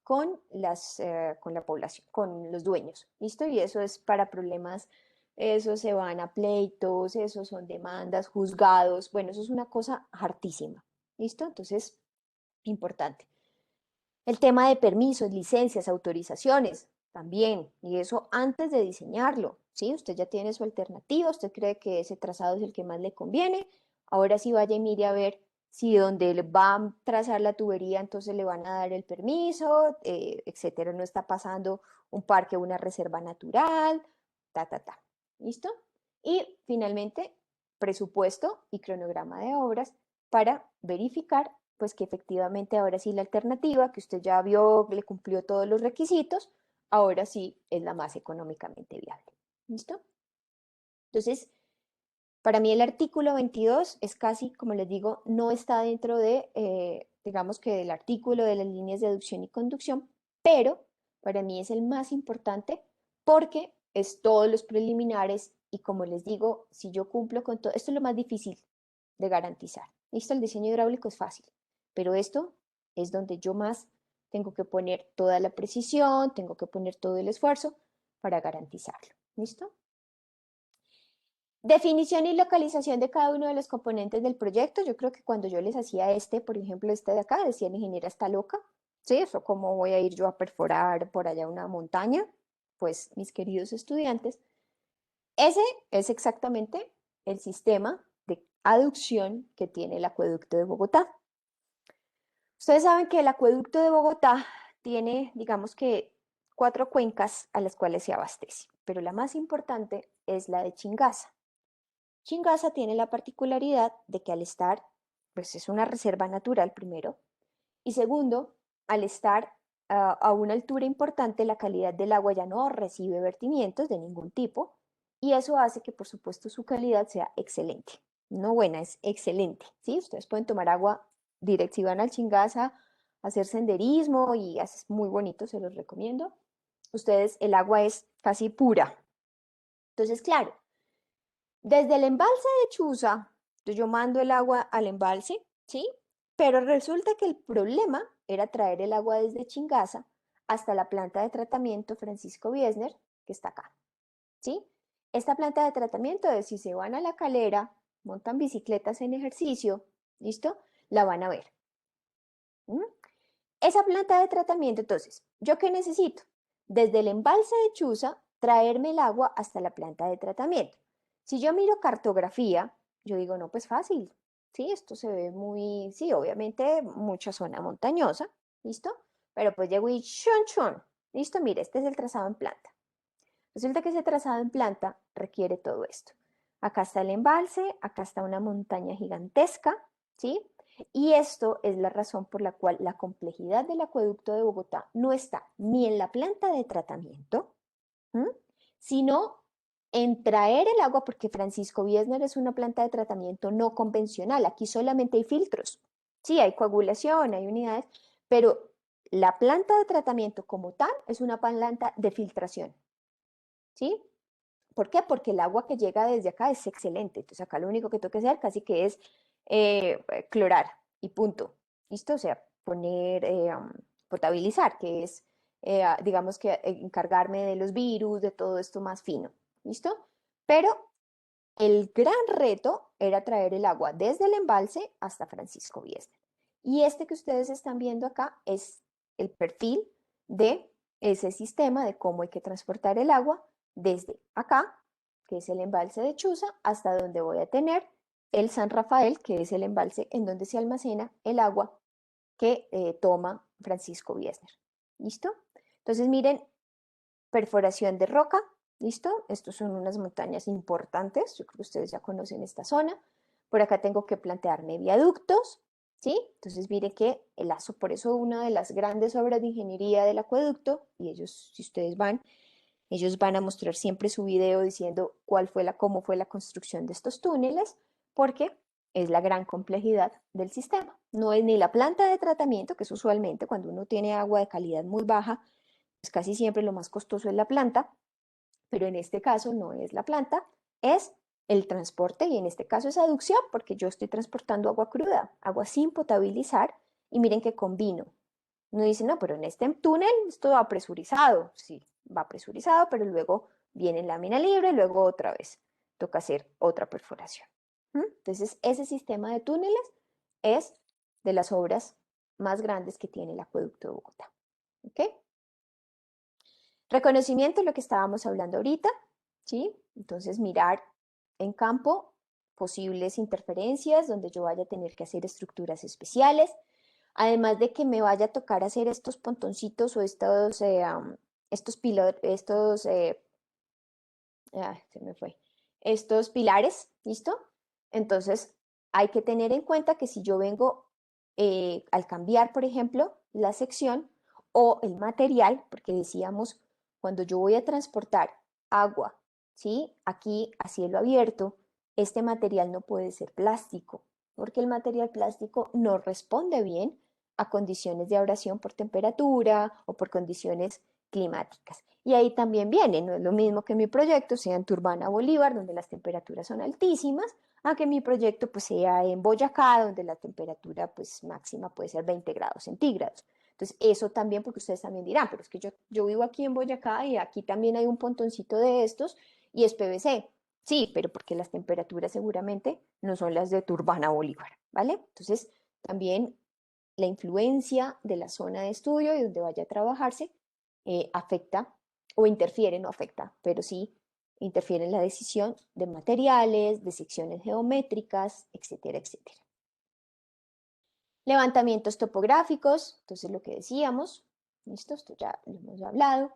con la población, con los dueños, ¿listo? Y eso es para problemas, eso se van a pleitos, eso son demandas, juzgados, bueno, eso es una cosa hartísima, ¿listo? Entonces, importante. El tema de permisos, licencias, autorizaciones, también, y eso antes de diseñarlo, ¿sí? Usted ya tiene su alternativa, usted cree que ese trazado es el que más le conviene, ahora sí vaya y mire a ver si donde le va a trazar la tubería, entonces le van a dar el permiso, etcétera, no está pasando un parque o una reserva natural, ¿listo? Y finalmente, presupuesto y cronograma de obras para verificar pues que efectivamente ahora sí la alternativa que usted ya vio, le cumplió todos los requisitos, ahora sí es la más económicamente viable. ¿Listo? Entonces, para mí el artículo 22 es casi, como les digo, no está dentro de, digamos que del artículo de las líneas de deducción y conducción, pero para mí es el más importante porque es todos los preliminares y como les digo, si yo cumplo con todo, esto es lo más difícil de garantizar. ¿Listo? El diseño hidráulico es fácil, pero esto es donde yo más tengo que poner toda la precisión, tengo que poner todo el esfuerzo para garantizarlo. ¿Listo? Definición y localización de cada uno de los componentes del proyecto. Yo creo que cuando yo les hacía por ejemplo, este de acá, decía la ingeniera está loca. Sí, eso cómo voy a ir yo a perforar por allá una montaña. Pues mis queridos estudiantes, ese es exactamente el sistema de aducción que tiene el acueducto de Bogotá. Ustedes saben que el acueducto de Bogotá tiene, digamos que, 4 cuencas a las cuales se abastece, pero la más importante es la de Chingaza. Chingaza tiene la particularidad de que al estar, pues es una reserva natural primero, y segundo, al estar a una altura importante, la calidad del agua ya no recibe vertimientos de ningún tipo, y eso hace que, por supuesto, su calidad sea excelente. No buena, es excelente, ¿sí? Ustedes pueden tomar agua directa, si van al Chingaza a hacer senderismo y es muy bonito, se los recomiendo. Ustedes, el agua es casi pura. Entonces, claro, desde el embalse de Chuza, yo mando el agua al embalse, ¿sí? Pero resulta que el problema era traer el agua desde Chingaza hasta la planta de tratamiento Francisco Biesner, que está acá, ¿sí? Esta planta de tratamiento es si se van a la Calera, montan bicicletas en ejercicio, ¿listo? La van a ver. ¿Mm? Esa planta de tratamiento, entonces, ¿yo qué necesito? Desde el embalse de Chuza, traerme el agua hasta la planta de tratamiento. Si yo miro cartografía, yo digo, no, pues fácil, sí, esto se ve muy, sí, obviamente mucha zona montañosa, ¿listo? Pero pues llego y chun chun, ¿listo? Mire, este es el trazado en planta. Resulta que ese trazado en planta requiere todo esto. Acá está el embalse, acá está una montaña gigantesca, ¿sí? Y esto es la razón por la cual la complejidad del acueducto de Bogotá no está ni en la planta de tratamiento, ¿m? Sino en traer el agua, porque Francisco Biesner es una planta de tratamiento no convencional. Aquí solamente hay filtros. Sí, hay coagulación, hay unidades, pero la planta de tratamiento como tal es una planta de filtración. ¿Sí? ¿Por qué? Porque el agua que llega desde acá es excelente. Entonces acá lo único que tengo que hacer casi que es clorar y punto. ¿Listo? O sea, poner, potabilizar, que es, digamos que encargarme de los virus, de todo esto más fino. ¿Listo? Pero el gran reto era traer el agua desde el embalse hasta Francisco Biesner. Y este que ustedes están viendo acá es el perfil de ese sistema de cómo hay que transportar el agua desde acá, que es el embalse de Chuza, hasta donde voy a tener el San Rafael, que es el embalse en donde se almacena el agua que toma Francisco Biesner. ¿Listo? Entonces miren, perforación de roca, ¿listo? Estos son unas montañas importantes, yo creo que ustedes ya conocen esta zona. Por acá tengo que plantearme viaductos, ¿sí? Entonces mire que el lazo, por eso una de las grandes obras de ingeniería del acueducto, y ellos, si ustedes van, ellos van a mostrar siempre su video diciendo cómo fue la construcción de estos túneles, porque es la gran complejidad del sistema. No es ni la planta de tratamiento, que es usualmente cuando uno tiene agua de calidad muy baja, pues casi siempre lo más costoso es la planta, pero en este caso no es la planta, es el transporte y en este caso es aducción porque yo estoy transportando agua cruda, agua sin potabilizar y miren que combino. Uno dice, no, pero en este túnel esto va presurizado, sí, va presurizado, pero luego viene en lámina libre y luego otra vez toca hacer otra perforación. Entonces, ese sistema de túneles es de las obras más grandes que tiene el acueducto de Bogotá. ¿Ok? Reconocimiento, lo que estábamos hablando ahorita, ¿sí? Entonces mirar en campo posibles interferencias donde yo vaya a tener que hacer estructuras especiales, además de que me vaya a tocar hacer estos pontoncitos o se me fue, estos pilares, ¿listo? Entonces hay que tener en cuenta que si yo vengo al cambiar, por ejemplo, la sección o el material, porque decíamos, cuando yo voy a transportar agua, ¿sí? Aquí a cielo abierto, este material no puede ser plástico, porque el material plástico no responde bien a condiciones de abrasión por temperatura o por condiciones climáticas. Y ahí también viene, no es lo mismo que mi proyecto sea en Turbana Bolívar, donde las temperaturas son altísimas, a que mi proyecto pues sea en Boyacá, donde la temperatura pues máxima puede ser 20 grados centígrados. Entonces, eso también, porque ustedes también dirán, pero es que yo vivo aquí en Boyacá y aquí también hay un pontoncito de estos y es PVC. Sí, pero porque las temperaturas seguramente no son las de Turbana Bolívar, ¿vale? Entonces, también la influencia de la zona de estudio y donde vaya a trabajarse afecta o interfiere, no afecta, pero sí interfiere en la decisión de materiales, de secciones geométricas, etcétera, etcétera. Levantamientos topográficos, entonces lo que decíamos, ¿listo? Esto ya lo hemos hablado.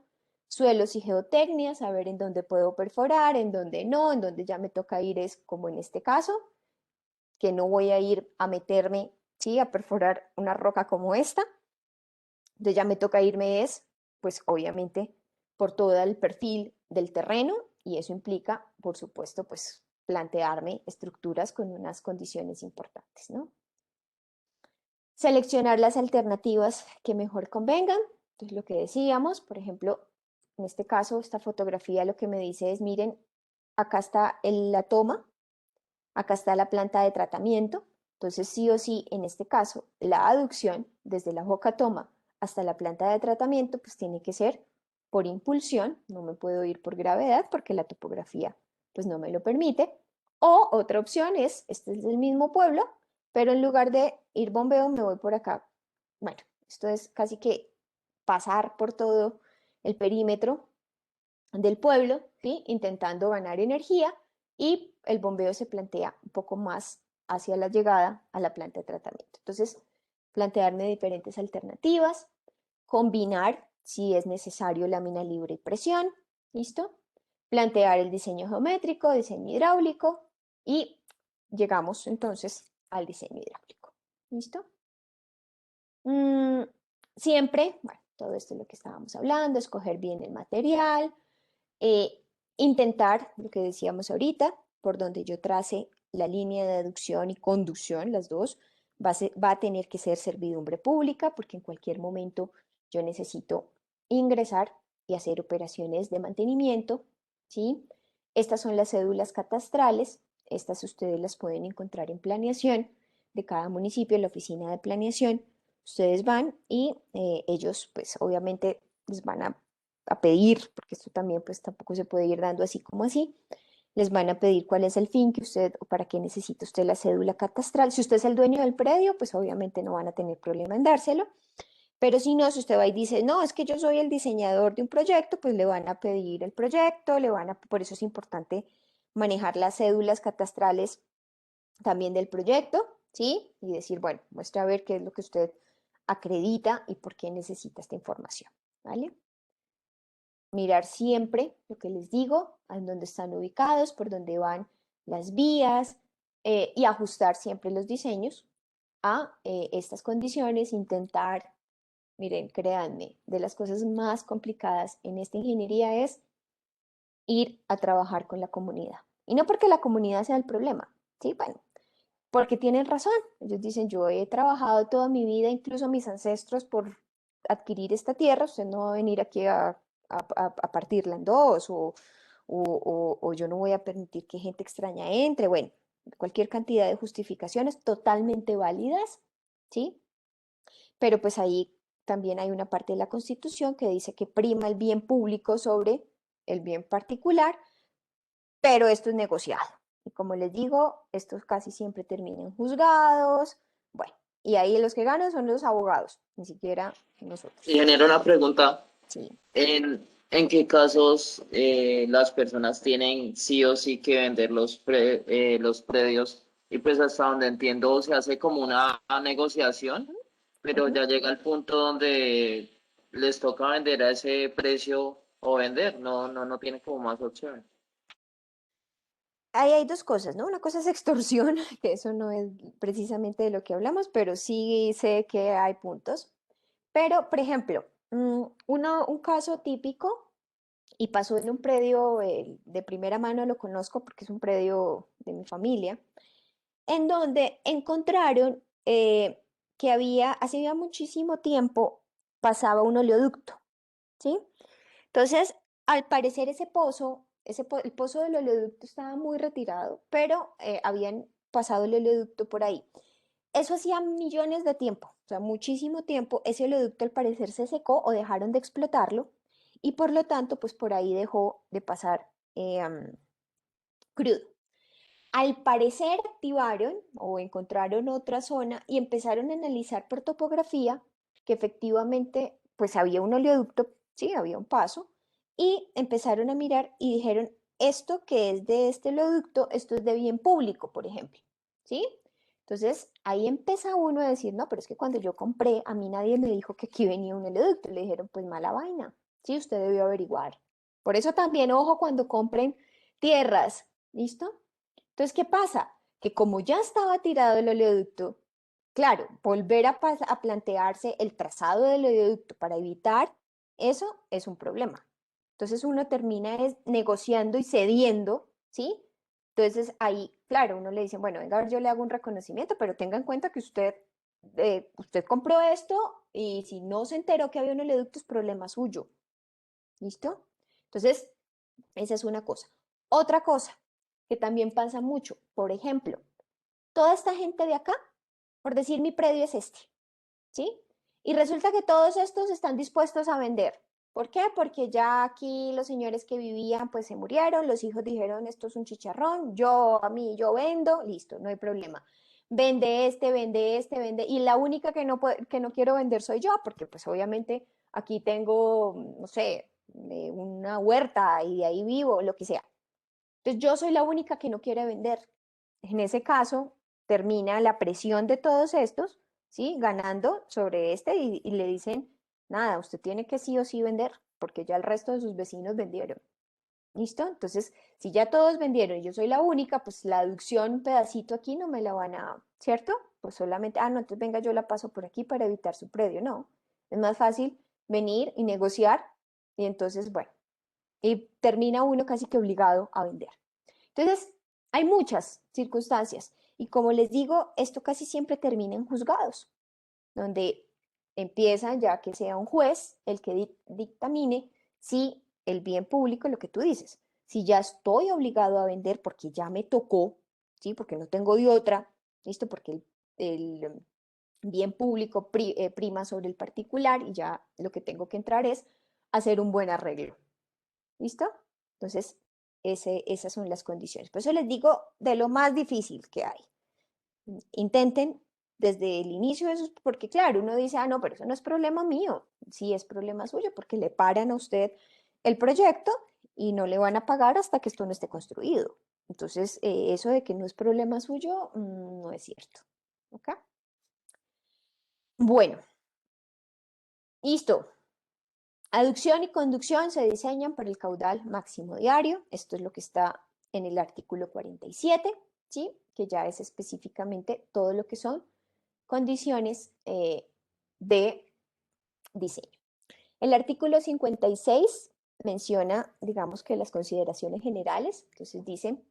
Suelos y geotecnia, saber en dónde puedo perforar, en dónde no, en dónde ya me toca ir es como en este caso, que no voy a ir a meterme, ¿sí? A perforar una roca como esta. Entonces ya me toca irme es, pues obviamente, por todo el perfil del terreno y eso implica, por supuesto, pues plantearme estructuras con unas condiciones importantes, ¿no? Seleccionar las alternativas que mejor convengan. Entonces lo que decíamos, por ejemplo, en este caso, esta fotografía lo que me dice es, miren, acá está la toma, acá está la planta de tratamiento. Entonces, sí o sí, en este caso, la aducción desde la boca toma hasta la planta de tratamiento, pues tiene que ser por impulsión, no me puedo ir por gravedad porque la topografía pues no me lo permite. O otra opción es, este es del mismo pueblo, pero en lugar de ir bombeo me voy por acá. Bueno, esto es casi que pasar por todo el perímetro del pueblo, ¿sí? Intentando ganar energía y el bombeo se plantea un poco más hacia la llegada a la planta de tratamiento. Entonces, plantearme diferentes alternativas, combinar si es necesario lámina libre y presión, ¿listo? Plantear el diseño geométrico, diseño hidráulico y llegamos entonces al diseño hidráulico, ¿listo? Siempre, bueno, todo esto es lo que estábamos hablando, escoger bien el material, eh, intentar, lo que decíamos ahorita, por donde yo trace la línea de aducción y conducción, las dos, va a tener que ser servidumbre pública porque en cualquier momento yo necesito ingresar y hacer operaciones de mantenimiento, ¿sí? Estas son las cédulas catastrales Estas ustedes las pueden encontrar en planeación de cada municipio, en la oficina de planeación. Ustedes van y ellos pues obviamente les van a pedir, porque esto también pues tampoco se puede ir dando así como así, les van a pedir cuál es el fin que usted o para qué necesita usted la cédula catastral. Si usted es el dueño del predio, pues obviamente no van a tener problema en dárselo. Pero si no, si usted va y dice, no, es que yo soy el diseñador de un proyecto, pues le van a pedir el proyecto, por eso es importante manejar las cédulas catastrales también del proyecto, ¿sí? Y decir, bueno, muestra a ver qué es lo que usted acredita y por qué necesita esta información, ¿vale? Mirar siempre lo que les digo, en dónde están ubicados, por dónde van las vías y ajustar siempre los diseños a estas condiciones, intentar, miren, créanme, de las cosas más complicadas en esta ingeniería es ir a trabajar con la comunidad. Y no porque la comunidad sea el problema, ¿sí? Bueno, porque tienen razón. Ellos dicen, yo he trabajado toda mi vida, incluso mis ancestros, por adquirir esta tierra. Usted no va a venir aquí a partirla en dos o yo no voy a permitir que gente extraña entre. Bueno, cualquier cantidad de justificaciones totalmente válidas, ¿sí? Pero pues ahí también hay una parte de la Constitución que dice que prima el bien público sobre el bien particular, pero esto es negociado. Y como les digo, estos casi siempre terminan juzgados. Bueno, y ahí los que ganan son los abogados, ni siquiera nosotros. Y genera una pregunta, Sí. ¿en qué casos las personas tienen sí o sí que vender los predios? Y pues hasta donde entiendo se hace como una negociación, pero ya llega el punto donde les toca vender a ese precio o vender, no tiene como más opciones. Ahí hay dos cosas, ¿no? Una cosa es extorsión, que eso no es precisamente de lo que hablamos, pero sí sé que hay puntos. Pero, por ejemplo, un caso típico, y pasó en un predio de primera mano, lo conozco porque es un predio de mi familia, en donde encontraron que hacía muchísimo tiempo pasaba un oleoducto, ¿sí? Entonces, al parecer ese pozo, el pozo del oleoducto estaba muy retirado, pero habían pasado el oleoducto por ahí. Eso hacía millones de tiempo, o sea, muchísimo tiempo. Ese oleoducto al parecer se secó o dejaron de explotarlo y por lo tanto, pues por ahí dejó de pasar crudo. Al parecer activaron o encontraron otra zona y empezaron a analizar por topografía que efectivamente pues había un oleoducto, sí, había un paso, y empezaron a mirar y dijeron, esto que es de este oleoducto, esto es de bien público, por ejemplo, ¿sí? Entonces ahí empieza uno a decir, no, pero es que cuando yo compré, a mí nadie me dijo que aquí venía un oleoducto, le dijeron, pues mala vaina, sí, usted debió averiguar. Por eso también, ojo, cuando compren tierras, ¿listo? Entonces, ¿qué pasa? Que como ya estaba tirado el oleoducto, claro, volver a plantearse el trazado del oleoducto para evitar eso es un problema. Entonces uno termina negociando y cediendo, ¿sí? Entonces ahí, claro, uno le dice, bueno, venga, a ver, yo le hago un reconocimiento, pero tenga en cuenta que usted compró esto y si no se enteró que había un oleoducto es problema suyo. ¿Listo? Entonces, esa es una cosa. Otra cosa que también pasa mucho, por ejemplo, toda esta gente de acá, por decir mi predio es este, ¿sí? Y resulta que todos estos están dispuestos a vender. ¿Por qué? Porque ya aquí los señores que vivían pues se murieron, los hijos dijeron esto es un chicharrón, yo vendo, listo, no hay problema. Vende este, vende este, vende. Y la única que no quiero vender soy yo, porque pues obviamente aquí tengo, no sé, una huerta y de ahí vivo, lo que sea. Entonces yo soy la única que no quiere vender. En ese caso, termina la presión de todos estos, ¿sí? Ganando sobre este y le dicen, nada, usted tiene que sí o sí vender, porque ya el resto de sus vecinos vendieron. ¿Listo? Entonces, si ya todos vendieron y yo soy la única, pues la deducción, un pedacito aquí no me la van a, ¿cierto? Pues solamente, no, entonces venga, yo la paso por aquí para evitar su predio. No, es más fácil venir y negociar y entonces, bueno, y termina uno casi que obligado a vender. Entonces, hay muchas circunstancias y como les digo, esto casi siempre termina en juzgados, donde empiezan ya que sea un juez el que dictamine si el bien público, lo que tú dices, si ya estoy obligado a vender porque ya me tocó, ¿sí? Porque no tengo de otra, ¿listo? Porque el bien público prima sobre el particular y ya lo que tengo que entrar es hacer un buen arreglo, ¿listo? Entonces, esas son las condiciones. Por eso les digo de lo más difícil que hay. Intenten desde el inicio de eso, porque claro, uno dice, ah, no, pero eso no es problema mío. Sí es problema suyo, porque le paran a usted el proyecto y no le van a pagar hasta que esto no esté construido. Entonces, eso de que no es problema suyo, no es cierto. ¿Ok? Bueno, listo. Aducción y conducción se diseñan para el caudal máximo diario. Esto es lo que está en el artículo 47, ¿sí? Que ya es específicamente todo lo que son condiciones de diseño. El artículo 56 menciona, digamos que las consideraciones generales. Entonces dicen,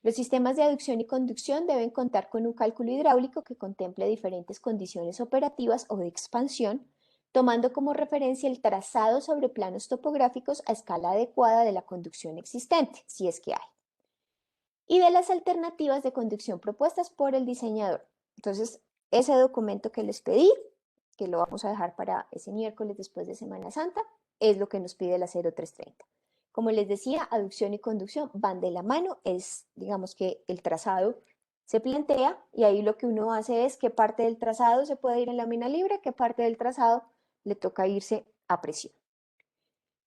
los sistemas de aducción y conducción deben contar con un cálculo hidráulico que contemple diferentes condiciones operativas o de expansión, tomando como referencia el trazado sobre planos topográficos a escala adecuada de la conducción existente, si es que hay, y de las alternativas de conducción propuestas por el diseñador. Entonces, ese documento que les pedí, que lo vamos a dejar para ese miércoles después de Semana Santa, es lo que nos pide la 0330. Como les decía, aducción y conducción van de la mano, es, digamos que el trazado se plantea y ahí lo que uno hace es qué parte del trazado se puede ir en lámina libre, qué parte del trazado le toca irse a presión.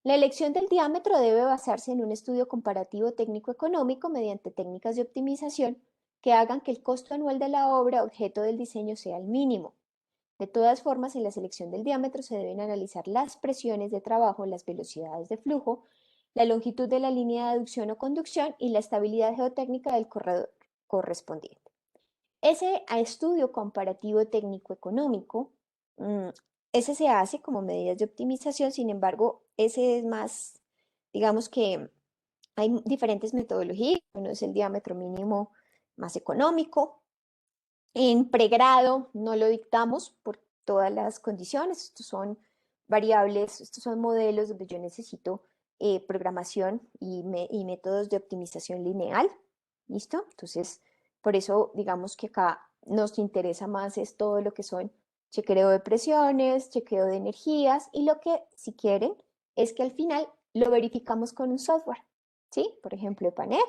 La elección del diámetro debe basarse en un estudio comparativo técnico-económico mediante técnicas de optimización que hagan que el costo anual de la obra objeto del diseño sea el mínimo. De todas formas, en la selección del diámetro se deben analizar las presiones de trabajo, las velocidades de flujo, la longitud de la línea de aducción o conducción y la estabilidad geotécnica del corredor correspondiente. Ese estudio comparativo técnico-económico, ese se hace como medidas de optimización, sin embargo, ese es más, digamos que hay diferentes metodologías, uno es el diámetro mínimo más económico. En pregrado no lo dictamos por todas las condiciones, estos son variables, estos son modelos donde yo necesito programación y métodos de optimización lineal, ¿listo? Entonces, por eso digamos que acá nos interesa más es todo lo que son chequeo de presiones, chequeo de energías y lo que si quieren es que al final lo verificamos con un software, ¿sí? Por ejemplo, Epaner,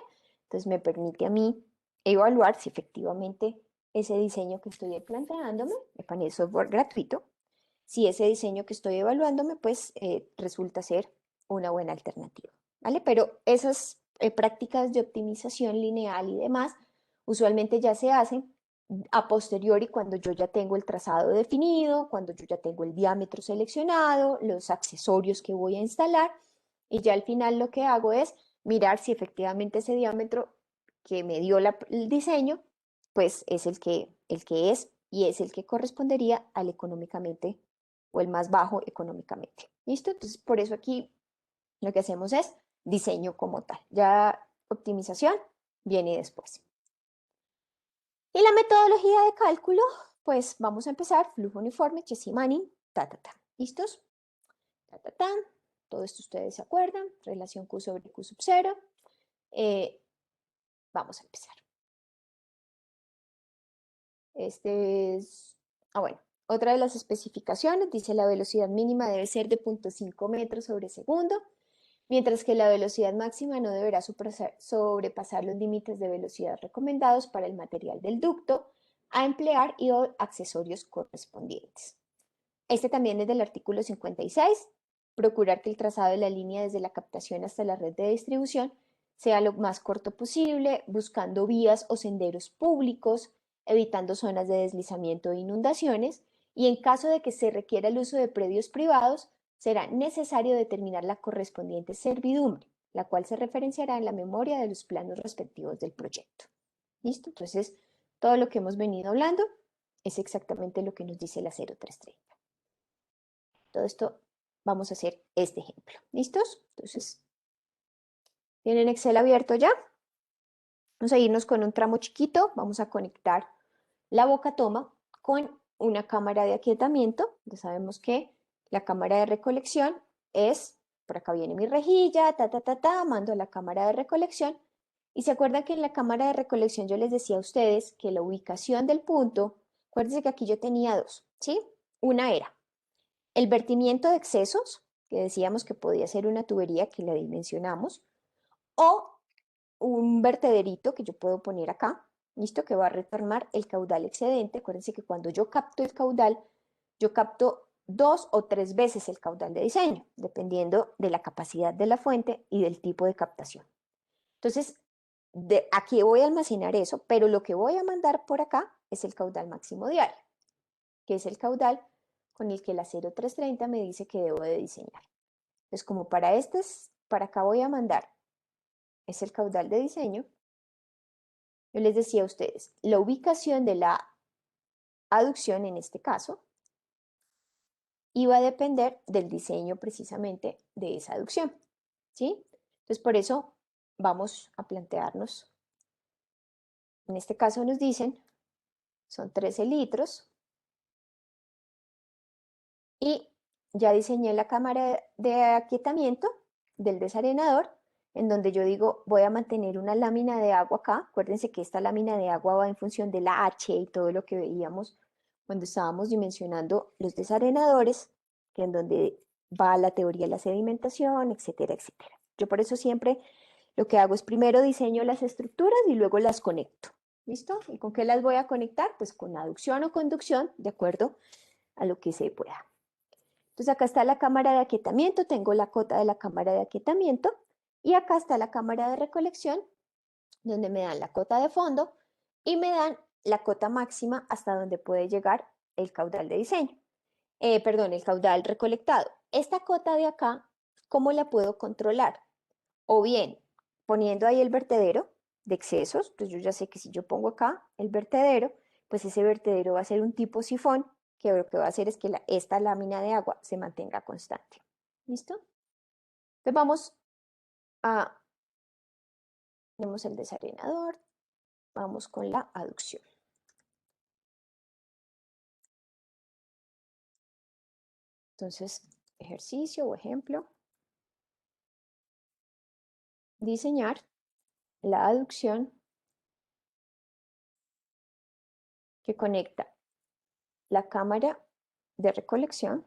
entonces me permite a mí evaluar si efectivamente ese diseño que estoy planteándome, Epaner software gratuito, si ese diseño que estoy evaluándome, pues resulta ser una buena alternativa, ¿vale? Pero esas prácticas de optimización lineal y demás, usualmente ya se hacen a posteriori cuando yo ya tengo el trazado definido, cuando yo ya tengo el diámetro seleccionado, los accesorios que voy a instalar, y ya al final lo que hago es mirar si efectivamente ese diámetro que me dio el diseño, pues es el que es y es el que correspondería al económicamente o el más bajo económicamente. ¿Listo? Entonces, por eso aquí lo que hacemos es diseño como tal. Ya optimización viene después. Y la metodología de cálculo, pues vamos a empezar, flujo uniforme, Chesi-Manning, ¿Listos? Todo esto ustedes se acuerdan, relación Q sobre Q sub 0. Vamos a empezar. Este es, bueno, otra de las especificaciones dice la velocidad mínima debe ser de 0.5 metros sobre segundo, mientras que la velocidad máxima no deberá sobrepasar los límites de velocidad recomendados para el material del ducto a emplear y o accesorios correspondientes. Este también es del artículo 56, procurar que el trazado de la línea desde la captación hasta la red de distribución sea lo más corto posible, buscando vías o senderos públicos, evitando zonas de deslizamiento e inundaciones, y en caso de que se requiera el uso de predios privados, será necesario determinar la correspondiente servidumbre, la cual se referenciará en la memoria de los planos respectivos del proyecto. ¿Listo? Entonces, todo lo que hemos venido hablando es exactamente lo que nos dice la 0330. Todo esto vamos a hacer este ejemplo. ¿Listos? Entonces, ¿tienen Excel abierto ya? Vamos a irnos con un tramo chiquito. Vamos a conectar la boca toma con una cámara de aquietamiento. Ya sabemos que la cámara de recolección es, por acá viene mi rejilla, mando a la cámara de recolección Y se acuerdan que en la cámara de recolección yo les decía a ustedes que la ubicación del punto, acuérdense que aquí yo tenía dos, ¿sí? Una era el vertimiento de excesos, que decíamos que podía ser una tubería que la dimensionamos, o un vertederito que yo puedo poner acá, ¿listo? Que va a retornar el caudal excedente. Acuérdense que cuando yo capto el caudal, yo capto 2 o 3 veces el caudal de diseño, dependiendo de la capacidad de la fuente y del tipo de captación. Entonces, aquí voy a almacenar eso, pero lo que voy a mandar por acá es el caudal máximo diario, que es el caudal con el que la 0330 me dice que debo de diseñar. Entonces, como para acá voy a mandar, es el caudal de diseño, yo les decía a ustedes, la ubicación de la aducción en este caso iba a depender del diseño precisamente de esa aducción, ¿sí? Entonces, por eso vamos a plantearnos, en este caso nos dicen, son 13 litros, y ya diseñé la cámara de aquietamiento del desarenador, en donde yo digo, voy a mantener una lámina de agua acá. Acuérdense que esta lámina de agua va en función de la H y todo lo que veíamos cuando estábamos dimensionando los desarenadores, que en donde va la teoría de la sedimentación, etcétera, etcétera. Yo por eso siempre lo que hago es primero diseño las estructuras y luego las conecto. ¿Listo? ¿Y con qué las voy a conectar? Pues con aducción o conducción, de acuerdo a lo que se pueda. Entonces acá está la cámara de aquietamiento, tengo la cota de la cámara de aquietamiento y acá está la cámara de recolección donde me dan la cota de fondo y me dan la cota máxima hasta donde puede llegar el caudal de diseño. Perdón, el caudal recolectado. Esta cota de acá, ¿cómo la puedo controlar? O bien poniendo ahí el vertedero de excesos, pues yo ya sé que si yo pongo acá el vertedero, pues ese vertedero va a ser un tipo sifón, que lo que va a hacer es que esta lámina de agua se mantenga constante. ¿Listo? Entonces vamos a, tenemos el desarenador, vamos con la aducción. Entonces, ejercicio o ejemplo, diseñar la aducción que conecta la cámara de recolección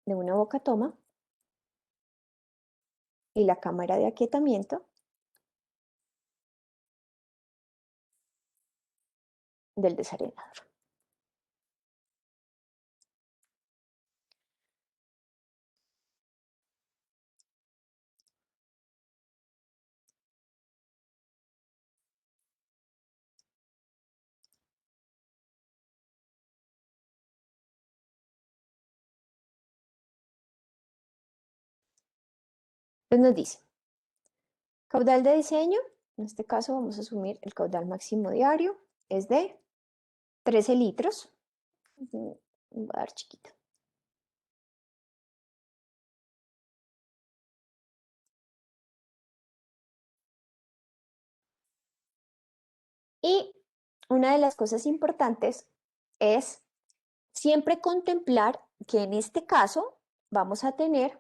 de una boca toma y la cámara de aquietamiento del desarenador. Entonces nos dice, caudal de diseño, en este caso vamos a asumir el caudal máximo diario, es de 13 litros. Voy a dar chiquito. Y una de las cosas importantes es siempre contemplar que en este caso vamos a tener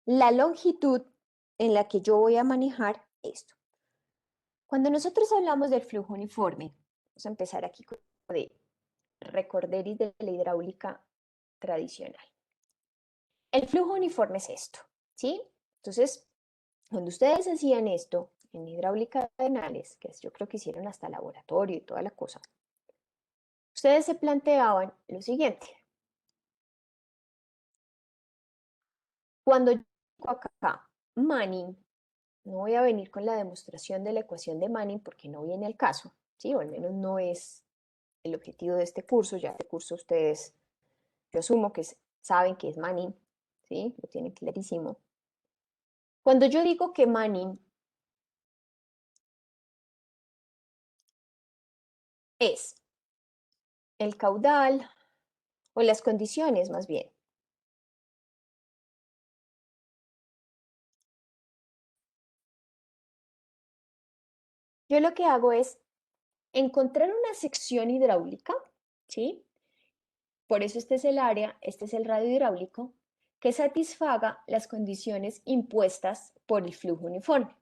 la longitud en la que yo voy a manejar esto. Cuando nosotros hablamos del flujo uniforme, vamos a empezar aquí con de recorderis de la hidráulica tradicional. El flujo uniforme es esto, ¿sí? Entonces, cuando ustedes hacían esto en hidráulica de canales, que yo creo que hicieron hasta laboratorio y toda la cosa, ustedes se planteaban lo siguiente. Cuando yo digo acá Manning, no voy a venir con la demostración de la ecuación de Manning porque no viene al caso, ¿sí? O al menos no es el objetivo de este curso. Ya este curso ustedes, yo asumo que saben que es Manning, ¿sí? Lo tienen clarísimo. Cuando yo digo que Manning es el caudal o las condiciones más bien, yo lo que hago es encontrar una sección hidráulica, ¿sí? Por eso este es el área, este es el radio hidráulico, que satisfaga las condiciones impuestas por el flujo uniforme,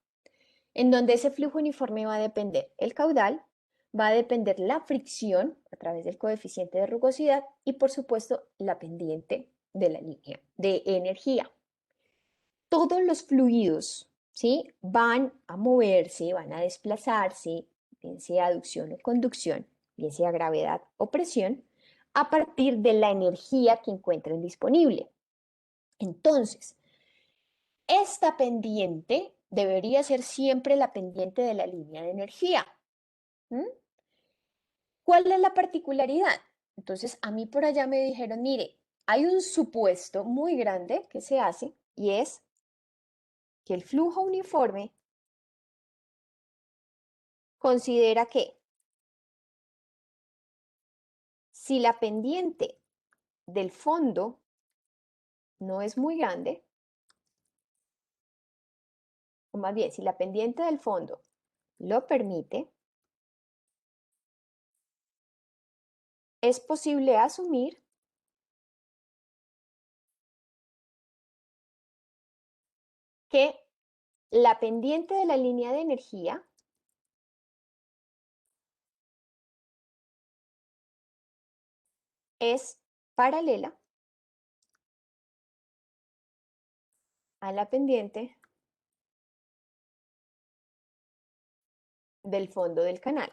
en donde ese flujo uniforme va a depender el caudal, va a depender la fricción a través del coeficiente de rugosidad y por supuesto la pendiente de la línea de energía. Todos los fluidos, ¿sí?, van a moverse, van a desplazarse, bien sea aducción o conducción, bien sea gravedad o presión, a partir de la energía que encuentren disponible. Entonces, esta pendiente debería ser siempre la pendiente de la línea de energía. ¿Mm? ¿Cuál es la particularidad? Entonces, a mí por allá me dijeron, mire, hay un supuesto muy grande que se hace y es que el flujo uniforme considera que si la pendiente del fondo no es muy grande, o más bien, si la pendiente del fondo lo permite, es posible asumir que la pendiente de la línea de energía es paralela a la pendiente del fondo del canal.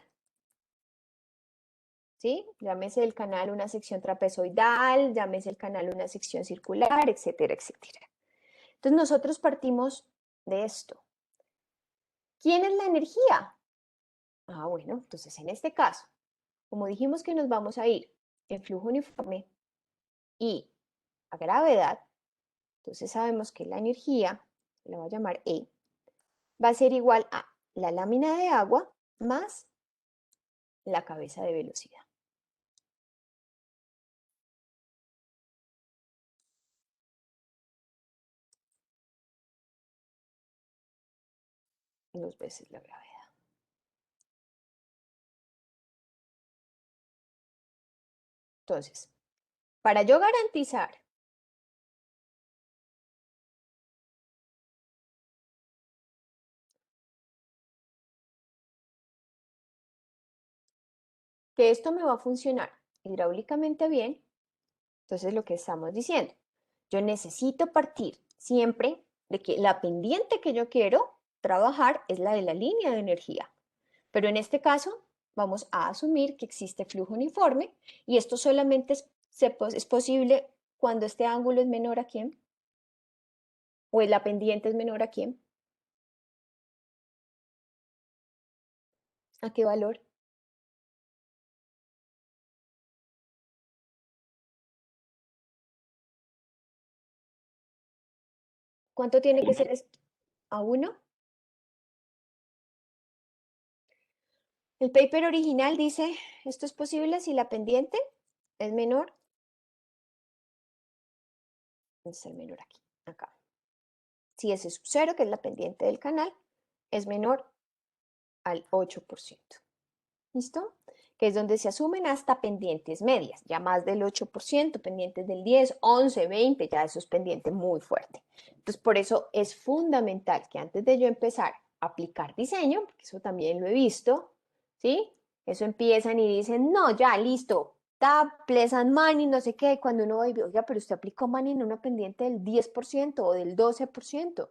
¿Sí? Llámese el canal una sección trapezoidal, llámese el canal una sección circular, etcétera, etcétera. Entonces nosotros partimos de esto. ¿Quién es la energía? Ah, bueno, entonces en este caso, como dijimos que nos vamos a ir en flujo uniforme y a gravedad, entonces sabemos que la energía, la voy a llamar E, va a ser igual a la lámina de agua más la cabeza de velocidad. Dos veces la gravedad. Entonces, para yo garantizar que esto me va a funcionar hidráulicamente bien, entonces lo que estamos diciendo, yo necesito partir siempre de que la pendiente que yo quiero trabajar es la de la línea de energía. Pero en este caso vamos a asumir que existe flujo uniforme y esto solamente es posible cuando este ángulo es menor a quién o la pendiente es menor a quién. ¿A qué valor? ¿Cuánto tiene que ser a 1? El paper original dice, esto es posible si la pendiente es menor, es el menor aquí, acá. Si S sub 0, que es la pendiente del canal, es menor al 8%. ¿Listo? Que es donde se asumen hasta pendientes medias, ya más del 8%, pendientes del 10, 11, 20, ya eso es pendiente muy fuerte. Entonces, por eso es fundamental que antes de yo empezar a aplicar diseño, porque eso también lo he visto, ¿sí? Eso empiezan y dicen, no, ya, listo, tap, pleasant money, no sé qué, cuando uno va y dice, oiga, pero usted aplicó money en una pendiente del 10% o del 12%.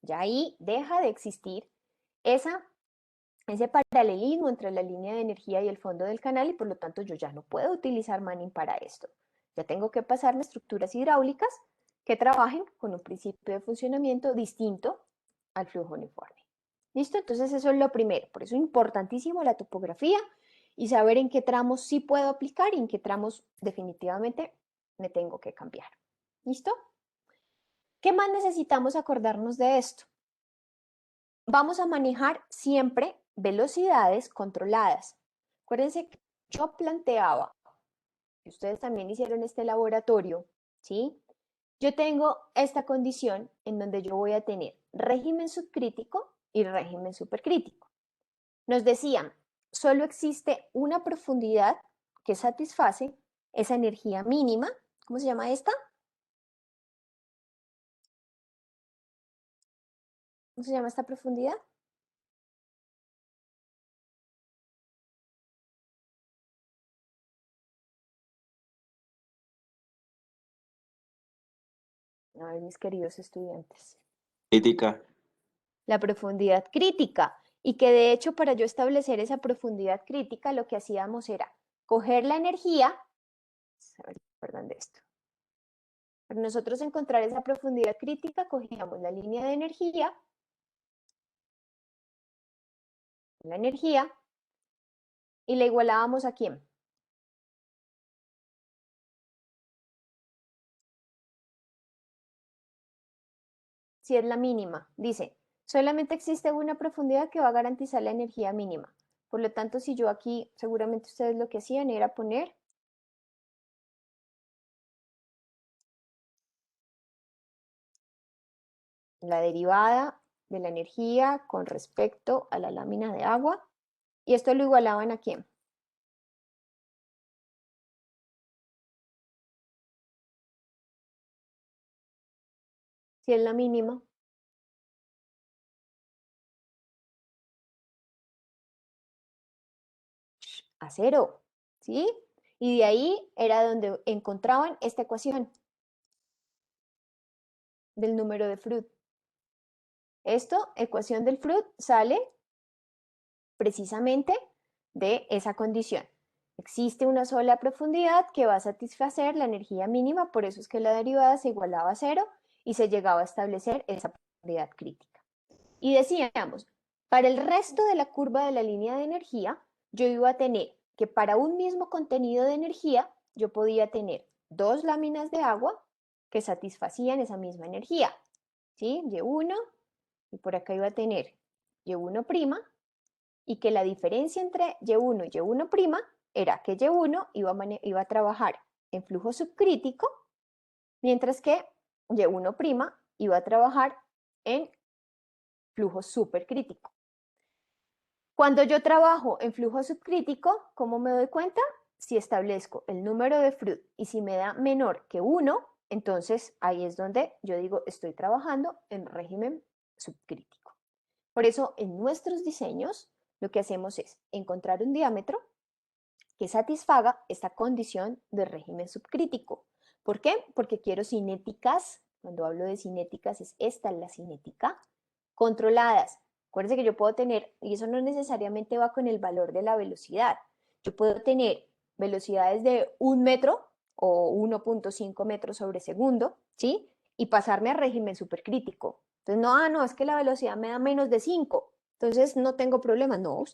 Ya ahí deja de existir ese paralelismo entre la línea de energía y el fondo del canal y por lo tanto yo ya no puedo utilizar Manning para esto. Ya tengo que pasarme a estructuras hidráulicas que trabajen con un principio de funcionamiento distinto al flujo uniforme. ¿Listo? Entonces eso es lo primero. Por eso es importantísimo la topografía y saber en qué tramos sí puedo aplicar y en qué tramos definitivamente me tengo que cambiar. ¿Listo? ¿Qué más necesitamos acordarnos de esto? Vamos a manejar siempre velocidades controladas. Acuérdense que yo planteaba, que ustedes también hicieron este laboratorio, ¿sí? Yo tengo esta condición en donde yo voy a tener régimen subcrítico y régimen supercrítico. Nos decían, solo existe una profundidad que satisface esa energía mínima. ¿Cómo se llama esta? ¿Cómo se llama esta profundidad? A ver, mis queridos estudiantes. Crítica. La profundidad crítica. Y que de hecho para yo establecer esa profundidad crítica lo que hacíamos era coger la energía, a ver, perdón de esto. Para nosotros encontrar esa profundidad crítica cogíamos la línea de energía, y la igualábamos ¿a quién? Si es la mínima, dice, solamente existe una profundidad que va a garantizar la energía mínima. Por lo tanto, si yo aquí, seguramente ustedes lo que hacían era poner la derivada de la energía con respecto a la lámina de agua, y esto lo igualaban ¿a quién? Si es la mínima, a 0, ¿sí? Y de ahí era donde encontraban esta ecuación del número de Freud. Esto, ecuación del Freud, sale precisamente de esa condición. Existe una sola profundidad que va a satisfacer la energía mínima, por eso es que la derivada se igualaba a 0 y se llegaba a establecer esa profundidad crítica. Y decíamos, para el resto de la curva de la línea de energía, yo iba a tener que para un mismo contenido de energía, yo podía tener dos láminas de agua que satisfacían esa misma energía, ¿sí? Y1, y por acá iba a tener Y1', y que la diferencia entre Y1 y Y1' era que Y1 iba a trabajar en flujo subcrítico, mientras que Y1' iba a trabajar en flujo supercrítico. Cuando yo trabajo en flujo subcrítico, ¿cómo me doy cuenta? Si establezco el número de Freud y si me da menor que 1, entonces ahí es donde yo digo estoy trabajando en régimen subcrítico. Por eso en nuestros diseños lo que hacemos es encontrar un diámetro que satisfaga esta condición de régimen subcrítico. ¿Por qué? Porque quiero cinéticas, cuando hablo de cinéticas es esta la cinética, controladas. Acuérdense que yo puedo tener, y eso no necesariamente va con el valor de la velocidad, yo puedo tener velocidades de 1 metro o 1.5 metros sobre segundo, ¿sí? Y pasarme a régimen supercrítico. Entonces, no, es que la velocidad me da menos de 5, entonces no tengo problema. No,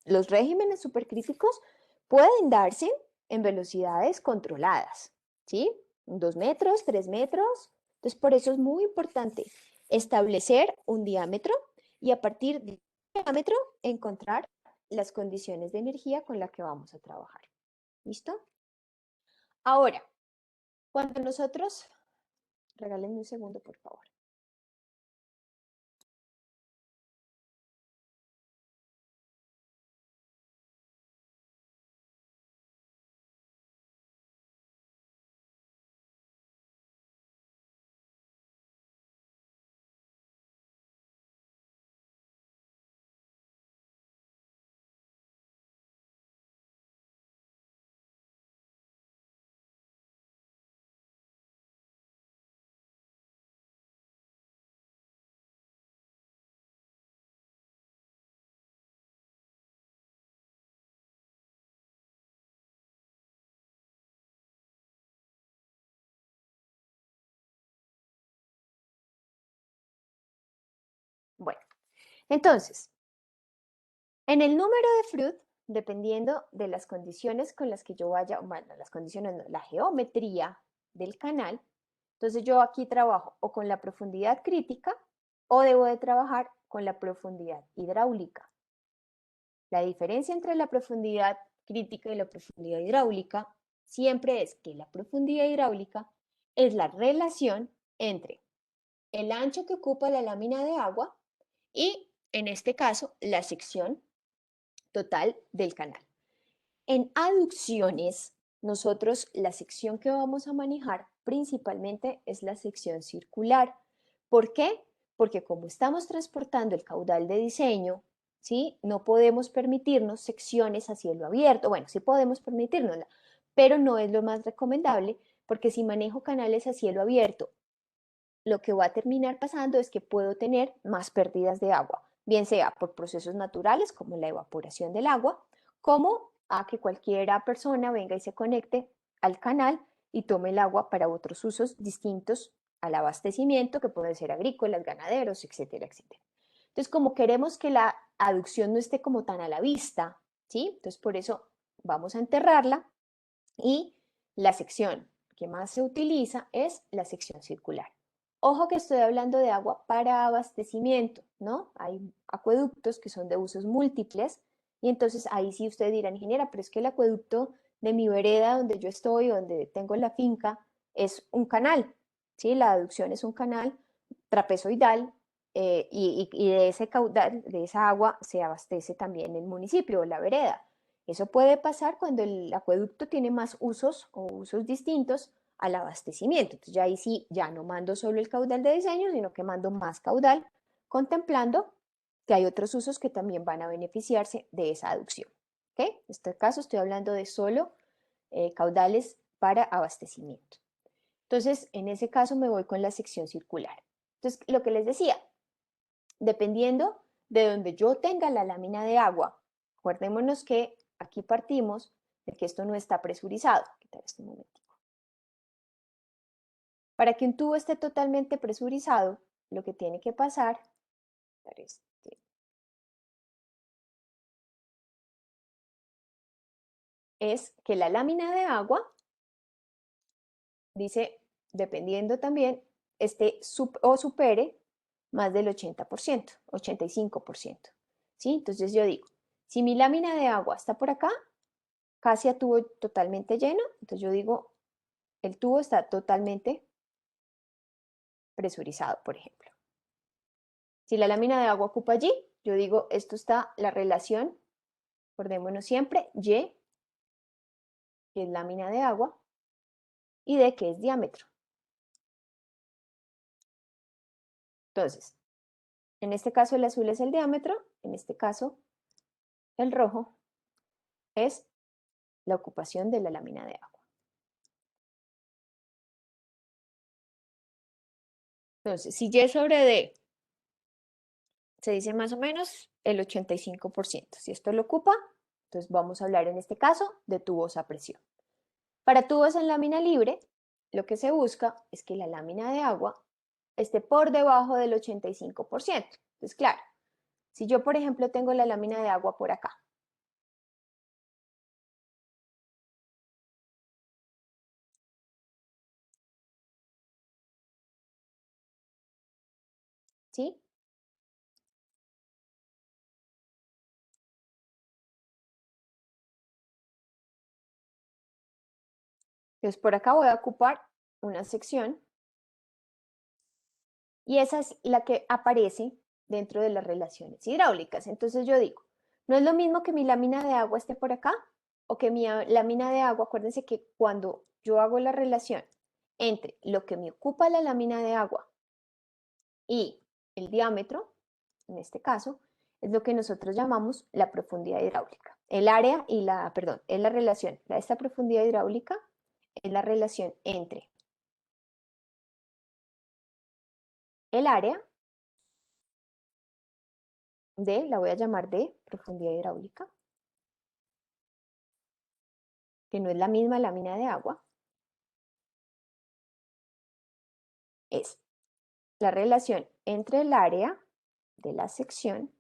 los regímenes supercríticos pueden darse en velocidades controladas, ¿sí? 2 metros, 3 metros. Entonces, por eso es muy importante establecer un diámetro y a partir del diámetro encontrar las condiciones de energía con las que vamos a trabajar. ¿Listo? Ahora, cuando nosotros, regálenme un segundo, por favor. Bueno, entonces, en el número de Freud, dependiendo de las condiciones con las que yo vaya, bueno, las condiciones, no, la geometría del canal, entonces yo aquí trabajo o con la profundidad crítica o debo de trabajar con la profundidad hidráulica. La diferencia entre la profundidad crítica y la profundidad hidráulica siempre es que la profundidad hidráulica es la relación entre el ancho que ocupa la lámina de agua y, en este caso, la sección total del canal. En aducciones, nosotros la sección que vamos a manejar principalmente es la sección circular. ¿Por qué? Porque como estamos transportando el caudal de diseño, ¿sí? No podemos permitirnos secciones a cielo abierto. Bueno, sí podemos permitirnosla, pero no es lo más recomendable porque si manejo canales a cielo abierto, lo que va a terminar pasando es que puedo tener más pérdidas de agua, bien sea por procesos naturales como la evaporación del agua, como a que cualquiera persona venga y se conecte al canal y tome el agua para otros usos distintos al abastecimiento, que pueden ser agrícolas, ganaderos, etcétera, etcétera. Entonces, como queremos que la aducción no esté como tan a la vista, ¿sí? Entonces, por eso vamos a enterrarla y la sección que más se utiliza es la sección circular. Ojo que estoy hablando de agua para abastecimiento, ¿no? Hay acueductos que son de usos múltiples y entonces ahí sí usted dirá, ingeniera, pero es que el acueducto de mi vereda donde yo estoy, donde tengo la finca, es un canal, ¿sí? La aducción es un canal trapezoidal y de ese caudal, de esa agua, se abastece también el municipio o la vereda. Eso puede pasar cuando el acueducto tiene más usos o usos distintos al abastecimiento. Entonces ya ahí sí, ya no mando solo el caudal de diseño, sino que mando más caudal, contemplando que hay otros usos que también van a beneficiarse de esa aducción. ¿Okay? En este caso estoy hablando de solo caudales para abastecimiento. Entonces, en ese caso me voy con la sección circular. Entonces, lo que les decía, dependiendo de donde yo tenga la lámina de agua, acordémonos que aquí partimos de que esto no está presurizado. Voy a quitar este momentico. Para que un tubo esté totalmente presurizado, lo que tiene que pasar es que la lámina de agua, dice, dependiendo también, esté o supere más del 80%, 85%. ¿Sí? Entonces yo digo, si mi lámina de agua está por acá, casi a tubo totalmente lleno, entonces yo digo, el tubo está totalmente presurizado, por ejemplo. Si la lámina de agua ocupa allí, yo digo, esto está la relación, acordémonos siempre, Y, que es lámina de agua, y D, que es diámetro. Entonces, en este caso el azul es el diámetro, en este caso el rojo es la ocupación de la lámina de agua. Entonces, si Y sobre D se dice más o menos el 85%. Si esto lo ocupa, entonces vamos a hablar en este caso de tubos a presión. Para tubos en lámina libre, lo que se busca es que la lámina de agua esté por debajo del 85%. Entonces, claro, si yo, por ejemplo, tengo la lámina de agua por acá, ¿sí? Entonces, por acá voy a ocupar una sección y esa es la que aparece dentro de las relaciones hidráulicas. Entonces yo digo, no es lo mismo que mi lámina de agua esté por acá o que mi lámina de agua, acuérdense que cuando yo hago la relación entre lo que me ocupa la lámina de agua y el diámetro, en este caso, es lo que nosotros llamamos la profundidad hidráulica. El área y perdón, es la relación, esta profundidad hidráulica es la relación entre el área la voy a llamar de profundidad hidráulica, que no es la misma lámina de agua, es la relación entre el área de la sección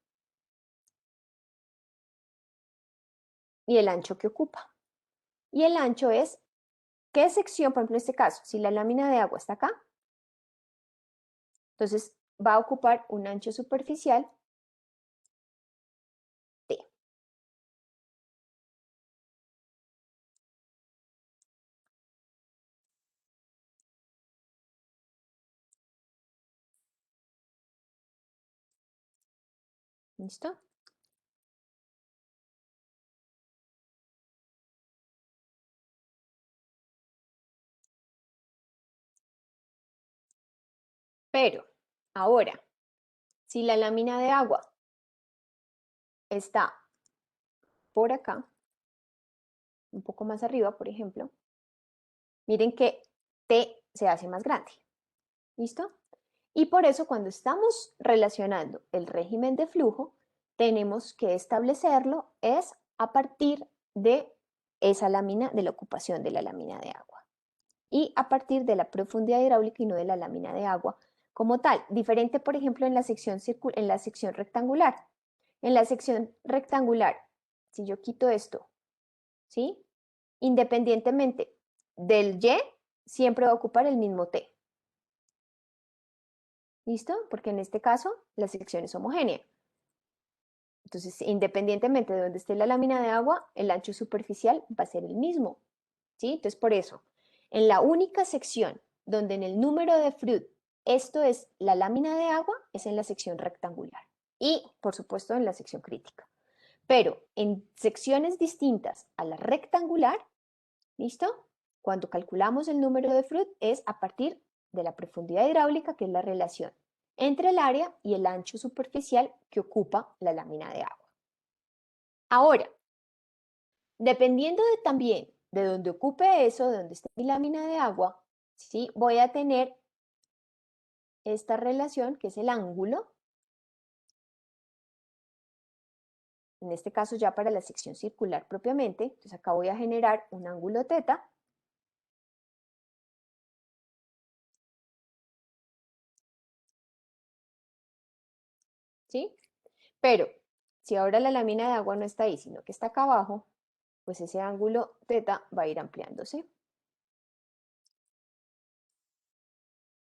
y el ancho que ocupa. Y el ancho es, ¿qué sección? Por ejemplo, en este caso, si la lámina de agua está acá, entonces va a ocupar un ancho superficial T. ¿Listo? Pero ahora, si la lámina de agua está por acá, un poco más arriba, por ejemplo, miren que T se hace más grande. ¿Listo? Y por eso cuando estamos relacionando el régimen de flujo, tenemos que establecerlo es a partir de esa lámina, de la ocupación de la lámina de agua. Y a partir de la profundidad hidráulica y no de la lámina de agua como tal. Diferente, por ejemplo, en la sección rectangular. En la sección rectangular, si yo quito esto, ¿sí? Independientemente del Y, siempre va a ocupar el mismo T. ¿Listo? Porque en este caso la sección es homogénea. Entonces, independientemente de donde esté la lámina de agua, el ancho superficial va a ser el mismo. ¿Sí? Entonces, por eso, en la única sección donde en el número de Freud esto es la lámina de agua, es en la sección rectangular. Y, por supuesto, en la sección crítica. Pero en secciones distintas a la rectangular, ¿listo? Cuando calculamos el número de Freud es a partir de la profundidad hidráulica, que es la relación entre el área y el ancho superficial que ocupa la lámina de agua. Ahora, dependiendo también de donde ocupe eso, de donde esté mi lámina de agua, ¿sí? Voy a tener esta relación que es el ángulo. En este caso ya para la sección circular propiamente, entonces acá voy a generar un ángulo θ. ¿Sí? Pero si ahora la lámina de agua no está ahí, sino que está acá abajo, pues ese ángulo θ va a ir ampliándose.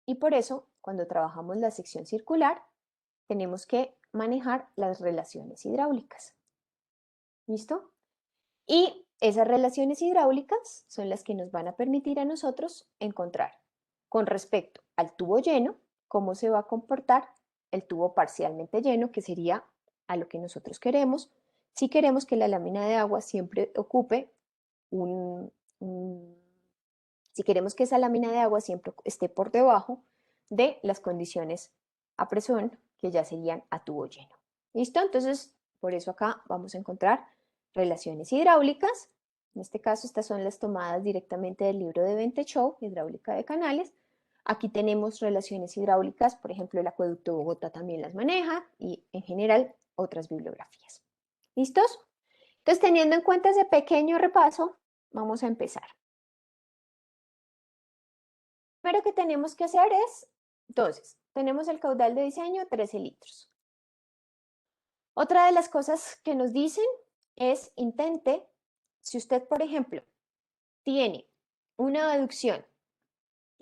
Y por eso, cuando trabajamos la sección circular, tenemos que manejar las relaciones hidráulicas. ¿Listo? Y esas relaciones hidráulicas son las que nos van a permitir a nosotros encontrar con respecto al tubo lleno, cómo se va a comportar el tubo parcialmente lleno, que sería a lo que nosotros queremos, si queremos que la lámina de agua siempre ocupe si queremos que esa lámina de agua siempre esté por debajo de las condiciones a presión, que ya serían a tubo lleno. ¿Listo? Entonces, por eso acá vamos a encontrar relaciones hidráulicas. En este caso, estas son las tomadas directamente del libro de Bentechow, Hidráulica de Canales. Aquí tenemos relaciones hidráulicas, por ejemplo, el Acueducto de Bogotá también las maneja y en general otras bibliografías. ¿Listos? Entonces, teniendo en cuenta ese pequeño repaso, vamos a empezar. Lo primero que tenemos que hacer es, entonces, tenemos el caudal de diseño 13 litros. Otra de las cosas que nos dicen es intente, si usted, por ejemplo, tiene una aducción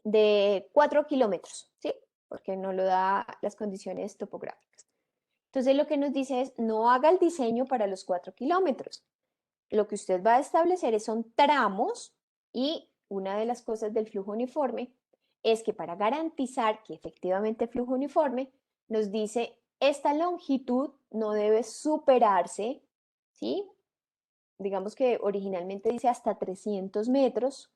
de 4 kilómetros, ¿sí? Porque no lo da las condiciones topográficas. Entonces lo que nos dice es no haga el diseño para los 4 kilómetros. Lo que usted va a establecer son tramos y una de las cosas del flujo uniforme es que para garantizar que efectivamente flujo uniforme, nos dice esta longitud no debe superarse, ¿sí? Digamos que originalmente dice hasta 300 metros.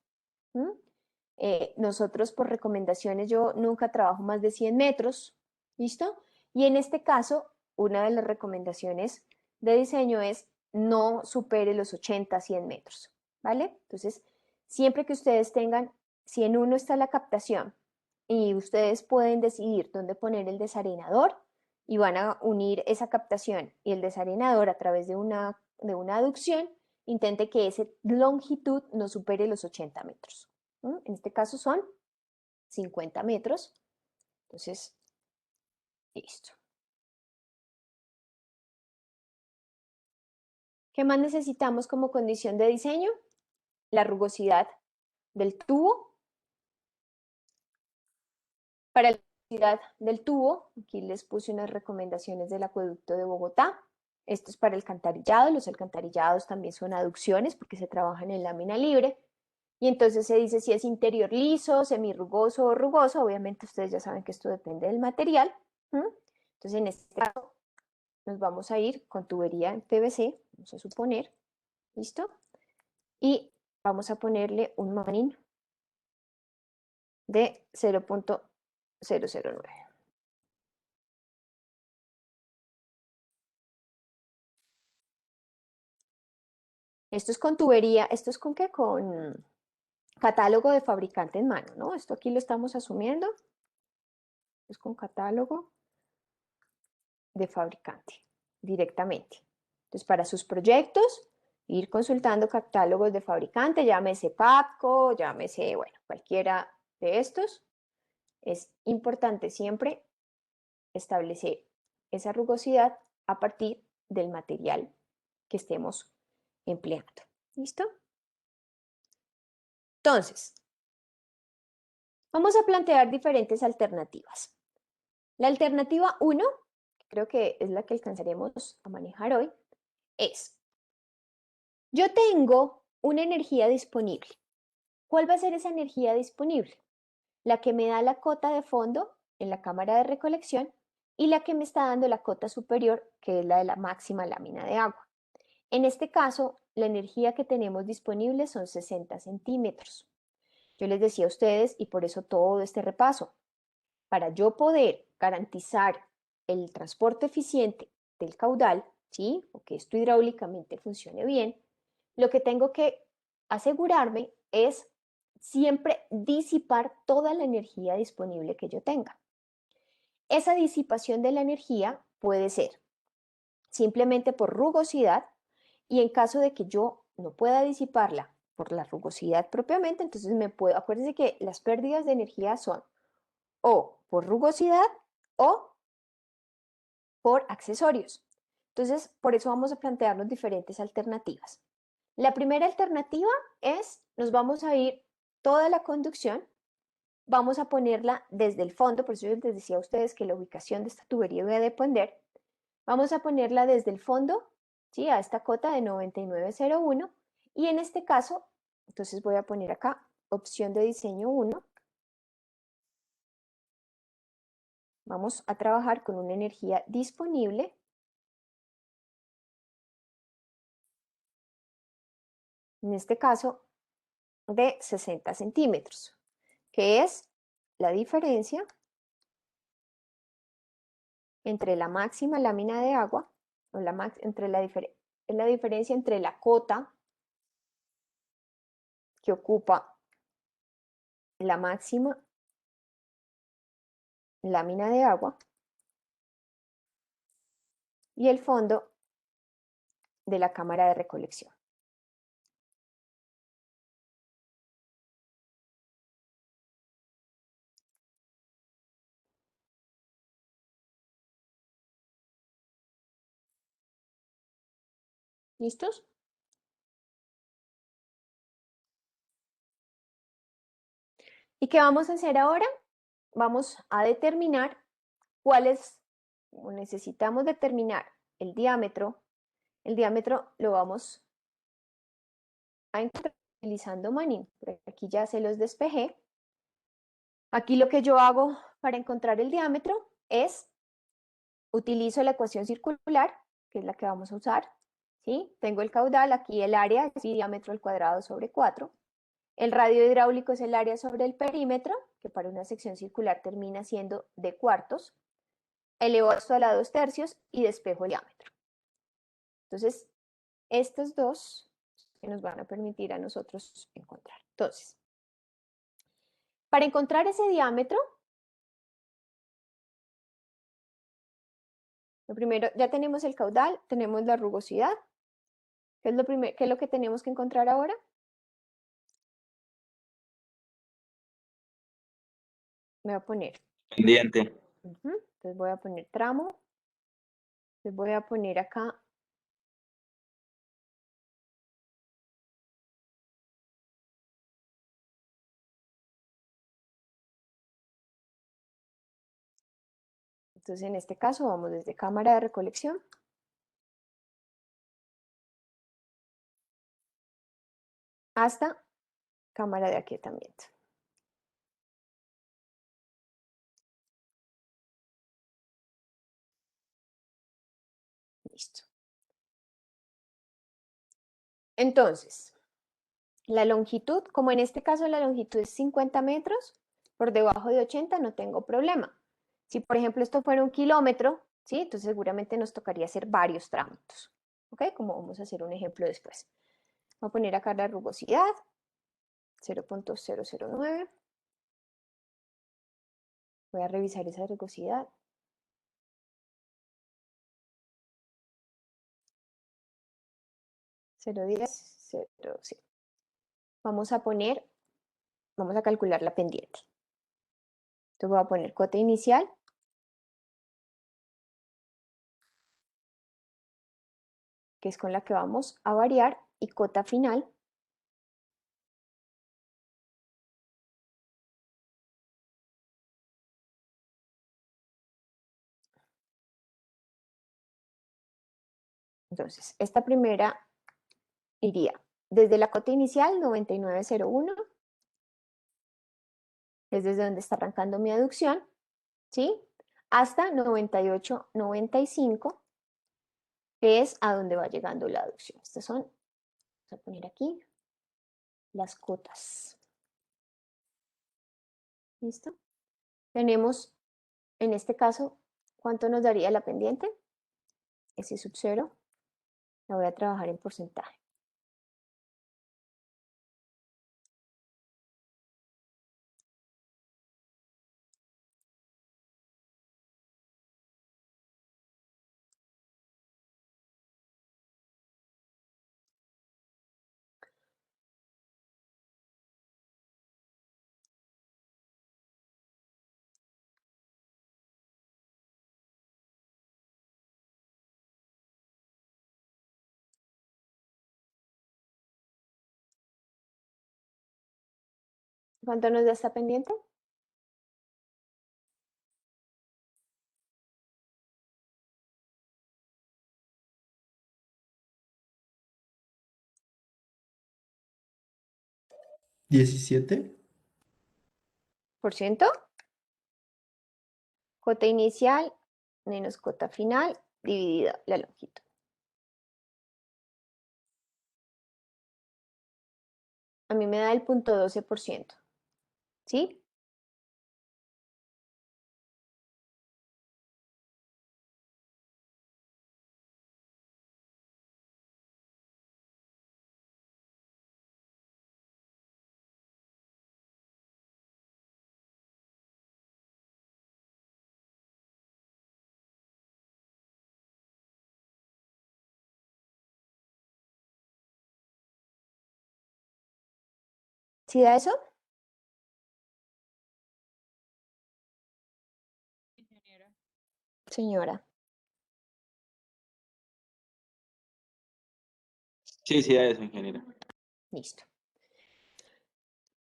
Nosotros por recomendaciones yo nunca trabajo más de 100 metros, ¿listo? Y en este caso, una de las recomendaciones de diseño es no supere los 80, 100 metros, ¿vale? Entonces, siempre que ustedes tengan, si en uno está la captación y ustedes pueden decidir dónde poner el desarenador y van a unir esa captación y el desarenador a través de una aducción, intente que esa longitud no supere los 80 metros. En este caso son 50 metros. Entonces, listo. ¿Qué más necesitamos como condición de diseño? La rugosidad del tubo. Para la rugosidad del tubo, aquí les puse unas recomendaciones del Acueducto de Bogotá. Esto es para el alcantarillado. Los alcantarillados también son aducciones porque se trabajan en lámina libre. Y entonces se dice si es interior liso, semirrugoso o rugoso. Obviamente ustedes ya saben que esto depende del material. Entonces en este caso nos vamos a ir con tubería en PVC, vamos a suponer, ¿listo? Y vamos a ponerle un margin de 0.009. Esto es con tubería, ¿esto es con qué? Con catálogo de fabricante en mano, ¿no? Esto aquí lo estamos asumiendo. Es con catálogo de fabricante directamente. Entonces, para sus proyectos, ir consultando catálogos de fabricante, llámese Papco, llámese, bueno, cualquiera de estos. Es importante siempre establecer esa rugosidad a partir del material que estemos empleando. ¿Listo? Entonces, vamos a plantear diferentes alternativas. La alternativa 1, que creo que es la que alcanzaremos a manejar hoy, es, yo tengo una energía disponible. ¿Cuál va a ser esa energía disponible? La que me da la cota de fondo en la cámara de recolección y la que me está dando la cota superior, que es la de la máxima lámina de agua. En este caso, la energía que tenemos disponible son 60 centímetros. Yo les decía a ustedes, y por eso todo este repaso, para yo poder garantizar el transporte eficiente del caudal, ¿sí? O que esto hidráulicamente funcione bien, lo que tengo que asegurarme es siempre disipar toda la energía disponible que yo tenga. Esa disipación de la energía puede ser simplemente por rugosidad y en caso de que yo no pueda disiparla por la rugosidad propiamente, entonces acuérdense que las pérdidas de energía son o por rugosidad o por accesorios. Entonces, por eso vamos a plantearnos diferentes alternativas. La primera alternativa es, nos vamos a ir toda la conducción, vamos a ponerla desde el fondo, por eso yo les decía a ustedes que la ubicación de esta tubería va a depender, vamos a ponerla desde el fondo, ¿sí? A esta cota de 9901 y en este caso, entonces voy a poner acá opción de diseño 1. Vamos a trabajar con una energía disponible en este caso de 60 centímetros, que es la diferencia entre la máxima lámina de agua, o es la diferencia entre la cota que ocupa la máxima lámina de agua y el fondo de la cámara de recolección. ¿Listos? ¿Y qué vamos a hacer ahora? Vamos a determinar necesitamos determinar el diámetro. El diámetro lo vamos a encontrar utilizando Manning. Aquí ya se los despejé. Aquí lo que yo hago para encontrar el diámetro es utilizo la ecuación circular, que es la que vamos a usar, ¿sí? Tengo el caudal, aquí el área es diámetro al cuadrado sobre 4. El radio hidráulico es el área sobre el perímetro, que para una sección circular termina siendo de cuartos. Elevo esto a la 2/3 y despejo el diámetro. Entonces, estos dos que nos van a permitir a nosotros encontrar. Entonces, para encontrar ese diámetro, lo primero, ya tenemos el caudal, tenemos la rugosidad. ¿Qué es lo que tenemos que encontrar ahora? Me voy a poner. Pendiente. Entonces voy a poner tramo. Entonces voy a poner acá. Entonces en este caso vamos desde cámara de recolección hasta cámara de aquietamiento. Listo. Entonces, la longitud, como en este caso la longitud es 50 metros, por debajo de 80 no tengo problema. Si por ejemplo esto fuera 1 kilómetro, ¿sí? Entonces seguramente nos tocaría hacer varios tramos, ¿ok? Como vamos a hacer un ejemplo después. Voy a poner acá la rugosidad, 0.009. Voy a revisar esa rugosidad. 0.10, 0, sí. Vamos a calcular la pendiente. Entonces voy a poner cota inicial. Que es con la que vamos a variar, y cota final. Entonces, esta primera iría desde la cota inicial, 99.01, es desde donde está arrancando mi aducción, ¿sí? Hasta 98.95, que es a donde va llegando la aducción. Estas son, vamos a poner aquí, las cotas. ¿Listo? Tenemos, en este caso, ¿cuánto nos daría la pendiente? S sub 0, la voy a trabajar en porcentaje. ¿Cuánto nos da esta pendiente? ¿17? ¿Por ciento? Cota inicial menos cota final dividida la longitud. A mí me da el 0.12%, ¿sí? ¿Sí da eso? Señora. Sí, sí, eso, ingeniero. Listo.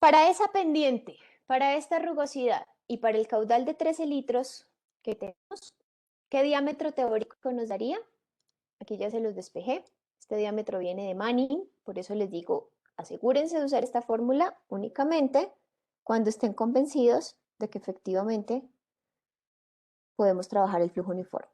Para esa pendiente, para esta rugosidad y para el caudal de 13 litros que tenemos, ¿qué diámetro teórico nos daría? Aquí ya se los despejé. Este diámetro viene de Manning, por eso les digo, asegúrense de usar esta fórmula únicamente cuando estén convencidos de que efectivamente podemos trabajar el flujo uniforme.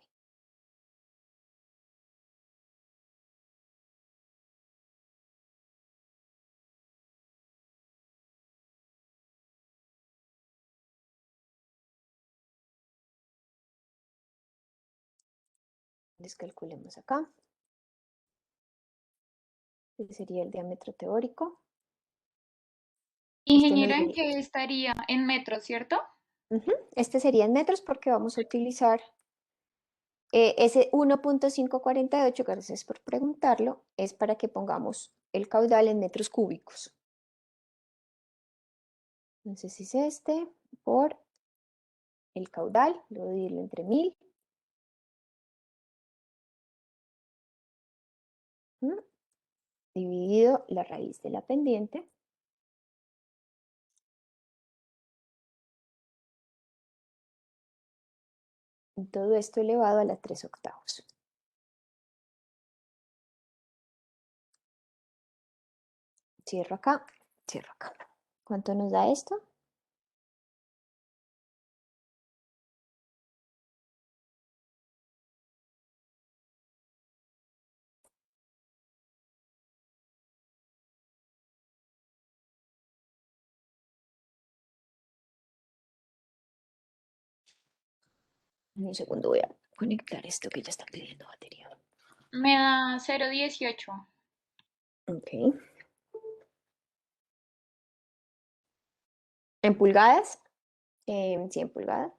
Descalculemos acá. Ese sería el diámetro teórico. Ingeniera, ¿en daría- qué estaría? En metros, ¿cierto? Este sería en metros porque vamos a utilizar ese 1.548, gracias por preguntarlo, es para que pongamos el caudal en metros cúbicos. Entonces es este por el caudal, lo voy a dividirlo entre 1000. Dividido la raíz de la pendiente. Y todo esto elevado a la 3/8. Cierro acá, cierro acá. ¿Cuánto nos da esto? En un segundo voy a conectar esto que ya está pidiendo batería. Me da 0,18. Ok, En pulgadas, sí, en pulgadas.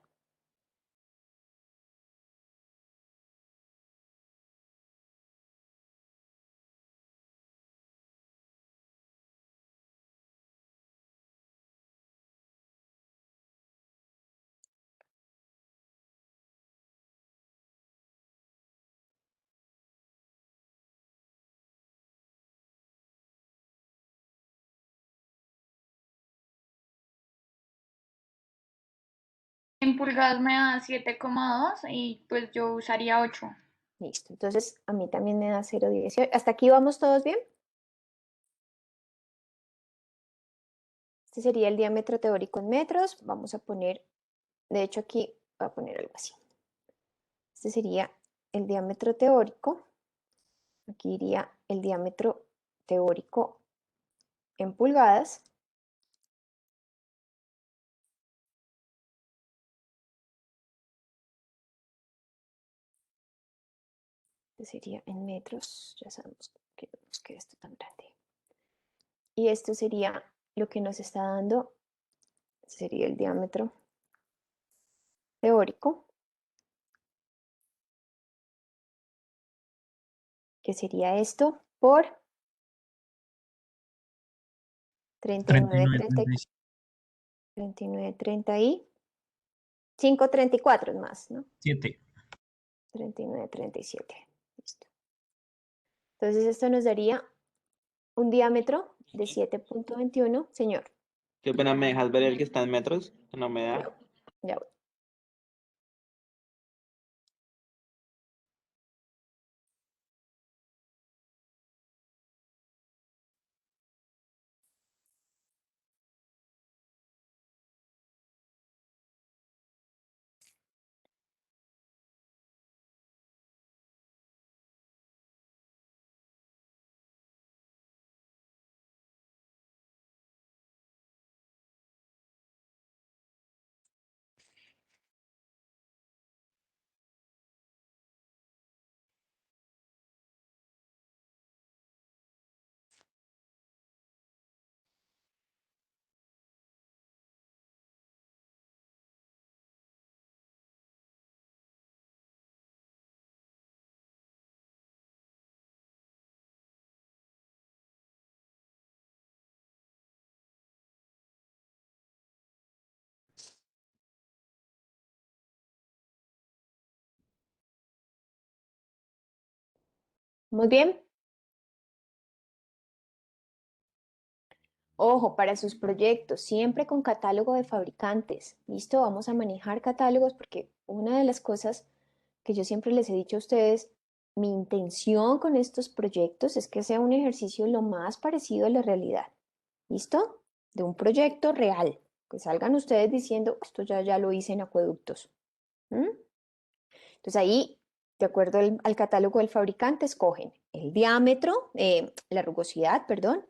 En pulgadas me da 7,2 y pues yo usaría 8. Listo. Entonces, a mí también me da 0,18. ¿Hasta aquí vamos todos bien? Este sería el diámetro teórico en metros. Vamos a poner, de hecho aquí voy a poner algo así. Este sería el diámetro teórico. Aquí iría el diámetro teórico en pulgadas. Este sería en metros. Ya sabemos que no nos queda esto tan grande. Y esto sería lo que nos está dando, sería el diámetro teórico, que sería esto por 39, 39,36. 39, 30 y 5, 34 es más, ¿no? 39, 37. Listo. Entonces esto nos daría un diámetro de 7,21, señor. Qué pena, ¿me dejas ver el que está en metros? Que no me Ya, da. ya voy. Muy bien. Ojo, para sus proyectos, siempre con catálogo de fabricantes. ¿Listo? Vamos a manejar catálogos porque una de las cosas que yo siempre les he dicho a ustedes, mi intención con estos proyectos es que sea un ejercicio lo más parecido a la realidad. ¿Listo? De un proyecto real. Que salgan ustedes diciendo, esto ya lo hice en acueductos. ¿Mm? Entonces ahí, de acuerdo al catálogo del fabricante, escogen el diámetro, la rugosidad, perdón,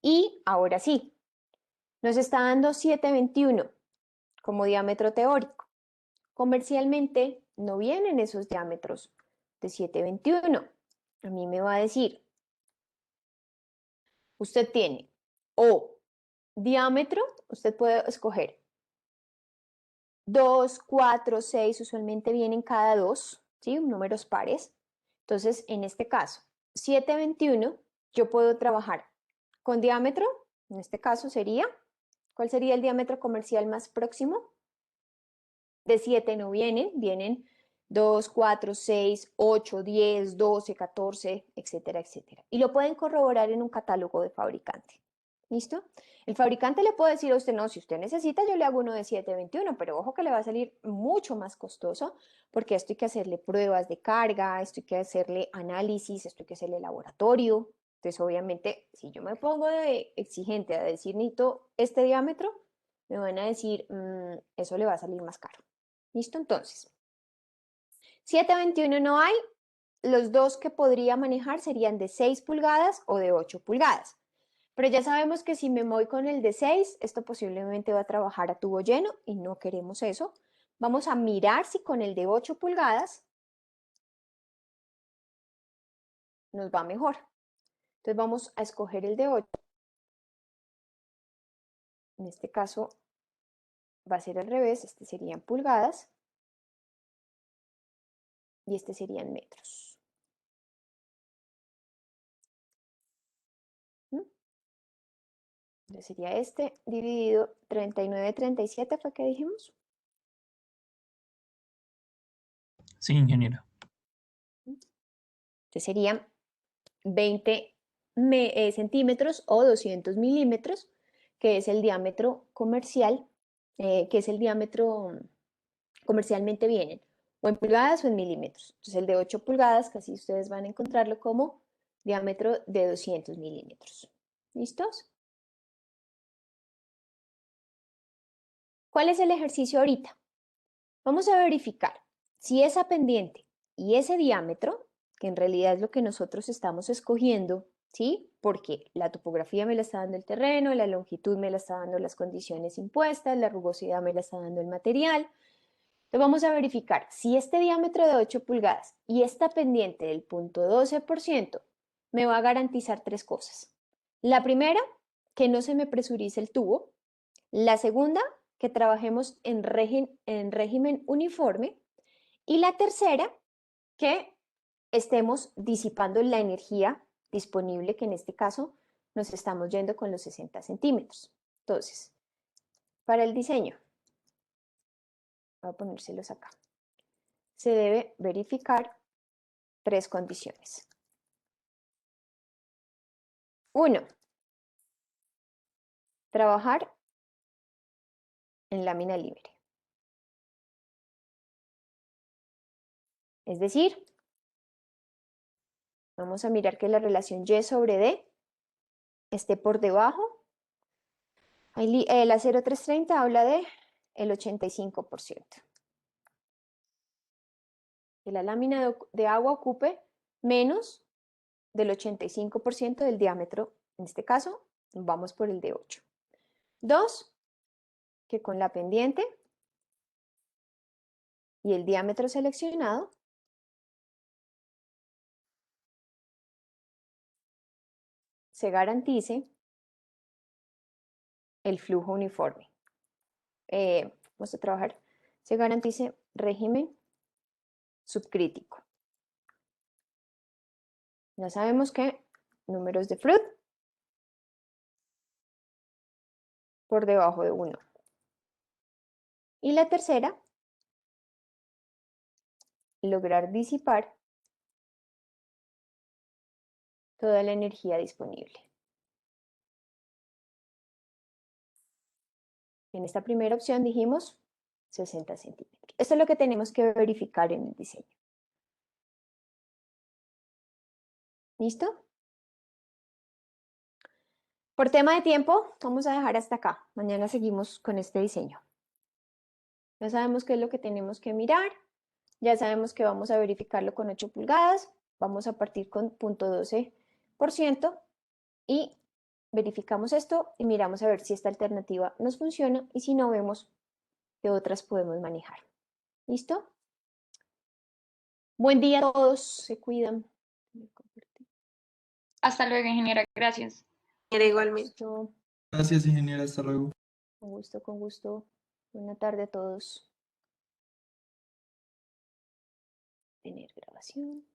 y ahora sí, nos está dando 7,21 como diámetro teórico. Comercialmente no vienen esos diámetros de 7,21. A mí me va a decir, usted tiene o diámetro, usted puede escoger 2, 4, 6, usualmente vienen cada dos, ¿sí? Números pares. Entonces, en este caso, 7,21, yo puedo trabajar con diámetro, en este caso sería, ¿cuál sería el diámetro comercial más próximo? De 7 no vienen 2, 4, 6, 8, 10, 12, 14, etcétera, etcétera. Y lo pueden corroborar en un catálogo de fabricante. ¿Listo? El fabricante le puede decir a usted, no, si usted necesita, yo le hago uno de 7,21, pero ojo que le va a salir mucho más costoso porque esto hay que hacerle pruebas de carga, esto hay que hacerle análisis, esto hay que hacerle laboratorio. Entonces, obviamente, si yo me pongo de exigente a decir, necesito este diámetro, me van a decir, eso le va a salir más caro. ¿Listo? Entonces, 7,21 no hay. Los dos que podría manejar serían de 6 pulgadas o de 8 pulgadas. Pero ya sabemos que si me voy con el de 6, esto posiblemente va a trabajar a tubo lleno y no queremos eso. Vamos a mirar si con el de 8 pulgadas nos va mejor. Entonces vamos a escoger el de 8. En este caso va a ser al revés, este sería en pulgadas y este sería en metros. ¿Mm? Entonces sería este dividido 39/37, ¿fue que dijimos? Sí, ingeniera. Entonces serían 20 centímetros o 200 milímetros, que es el diámetro comercial, que es el diámetro comercialmente vienen, o en pulgadas o en milímetros. Entonces el de 8 pulgadas, casi ustedes van a encontrarlo como diámetro de 200 milímetros. ¿Listos? ¿Cuál es el ejercicio ahorita? Vamos a verificar si esa pendiente y ese diámetro, que en realidad es lo que nosotros estamos escogiendo, ¿sí? Porque la topografía me la está dando el terreno, la longitud me la está dando las condiciones impuestas, la rugosidad me la está dando el material. Entonces vamos a verificar si este diámetro de 8 pulgadas y esta pendiente del 0.12% me va a garantizar tres cosas. La primera, que no se me presurice el tubo. La segunda, que trabajemos en régimen uniforme. Y la tercera, que estemos disipando la energía disponible, que en este caso nos estamos yendo con los 60 centímetros. Entonces, para el diseño, voy a ponérselos acá. Se debe verificar tres condiciones. Uno, trabajar en lámina libre. Es decir, vamos a mirar que la relación Y sobre D esté por debajo. La 0330 habla de el 85%. Que la lámina de agua ocupe menos del 85% del diámetro. En este caso, vamos por el de 8. 2, que con la pendiente y el diámetro seleccionado se garantice el flujo uniforme. Vamos a trabajar, se garantice régimen subcrítico. Ya sabemos que números de Freud por debajo de 1. Y la tercera, lograr disipar toda la energía disponible. En esta primera opción dijimos 60 centímetros. Esto es lo que tenemos que verificar en el diseño. ¿Listo? Por tema de tiempo, vamos a dejar hasta acá. Mañana seguimos con este diseño. Ya sabemos qué es lo que tenemos que mirar. Ya sabemos que vamos a verificarlo con 8 pulgadas. Vamos a partir con 0.12% y verificamos esto y miramos a ver si esta alternativa nos funciona y si no, vemos qué otras podemos manejar. ¿Listo? Buen día a todos. Se cuidan. Hasta luego, ingeniera. Gracias. Era igualmente. Gracias, ingeniera. Hasta luego. Con gusto, con gusto. Buena tarde a todos. Tener grabación.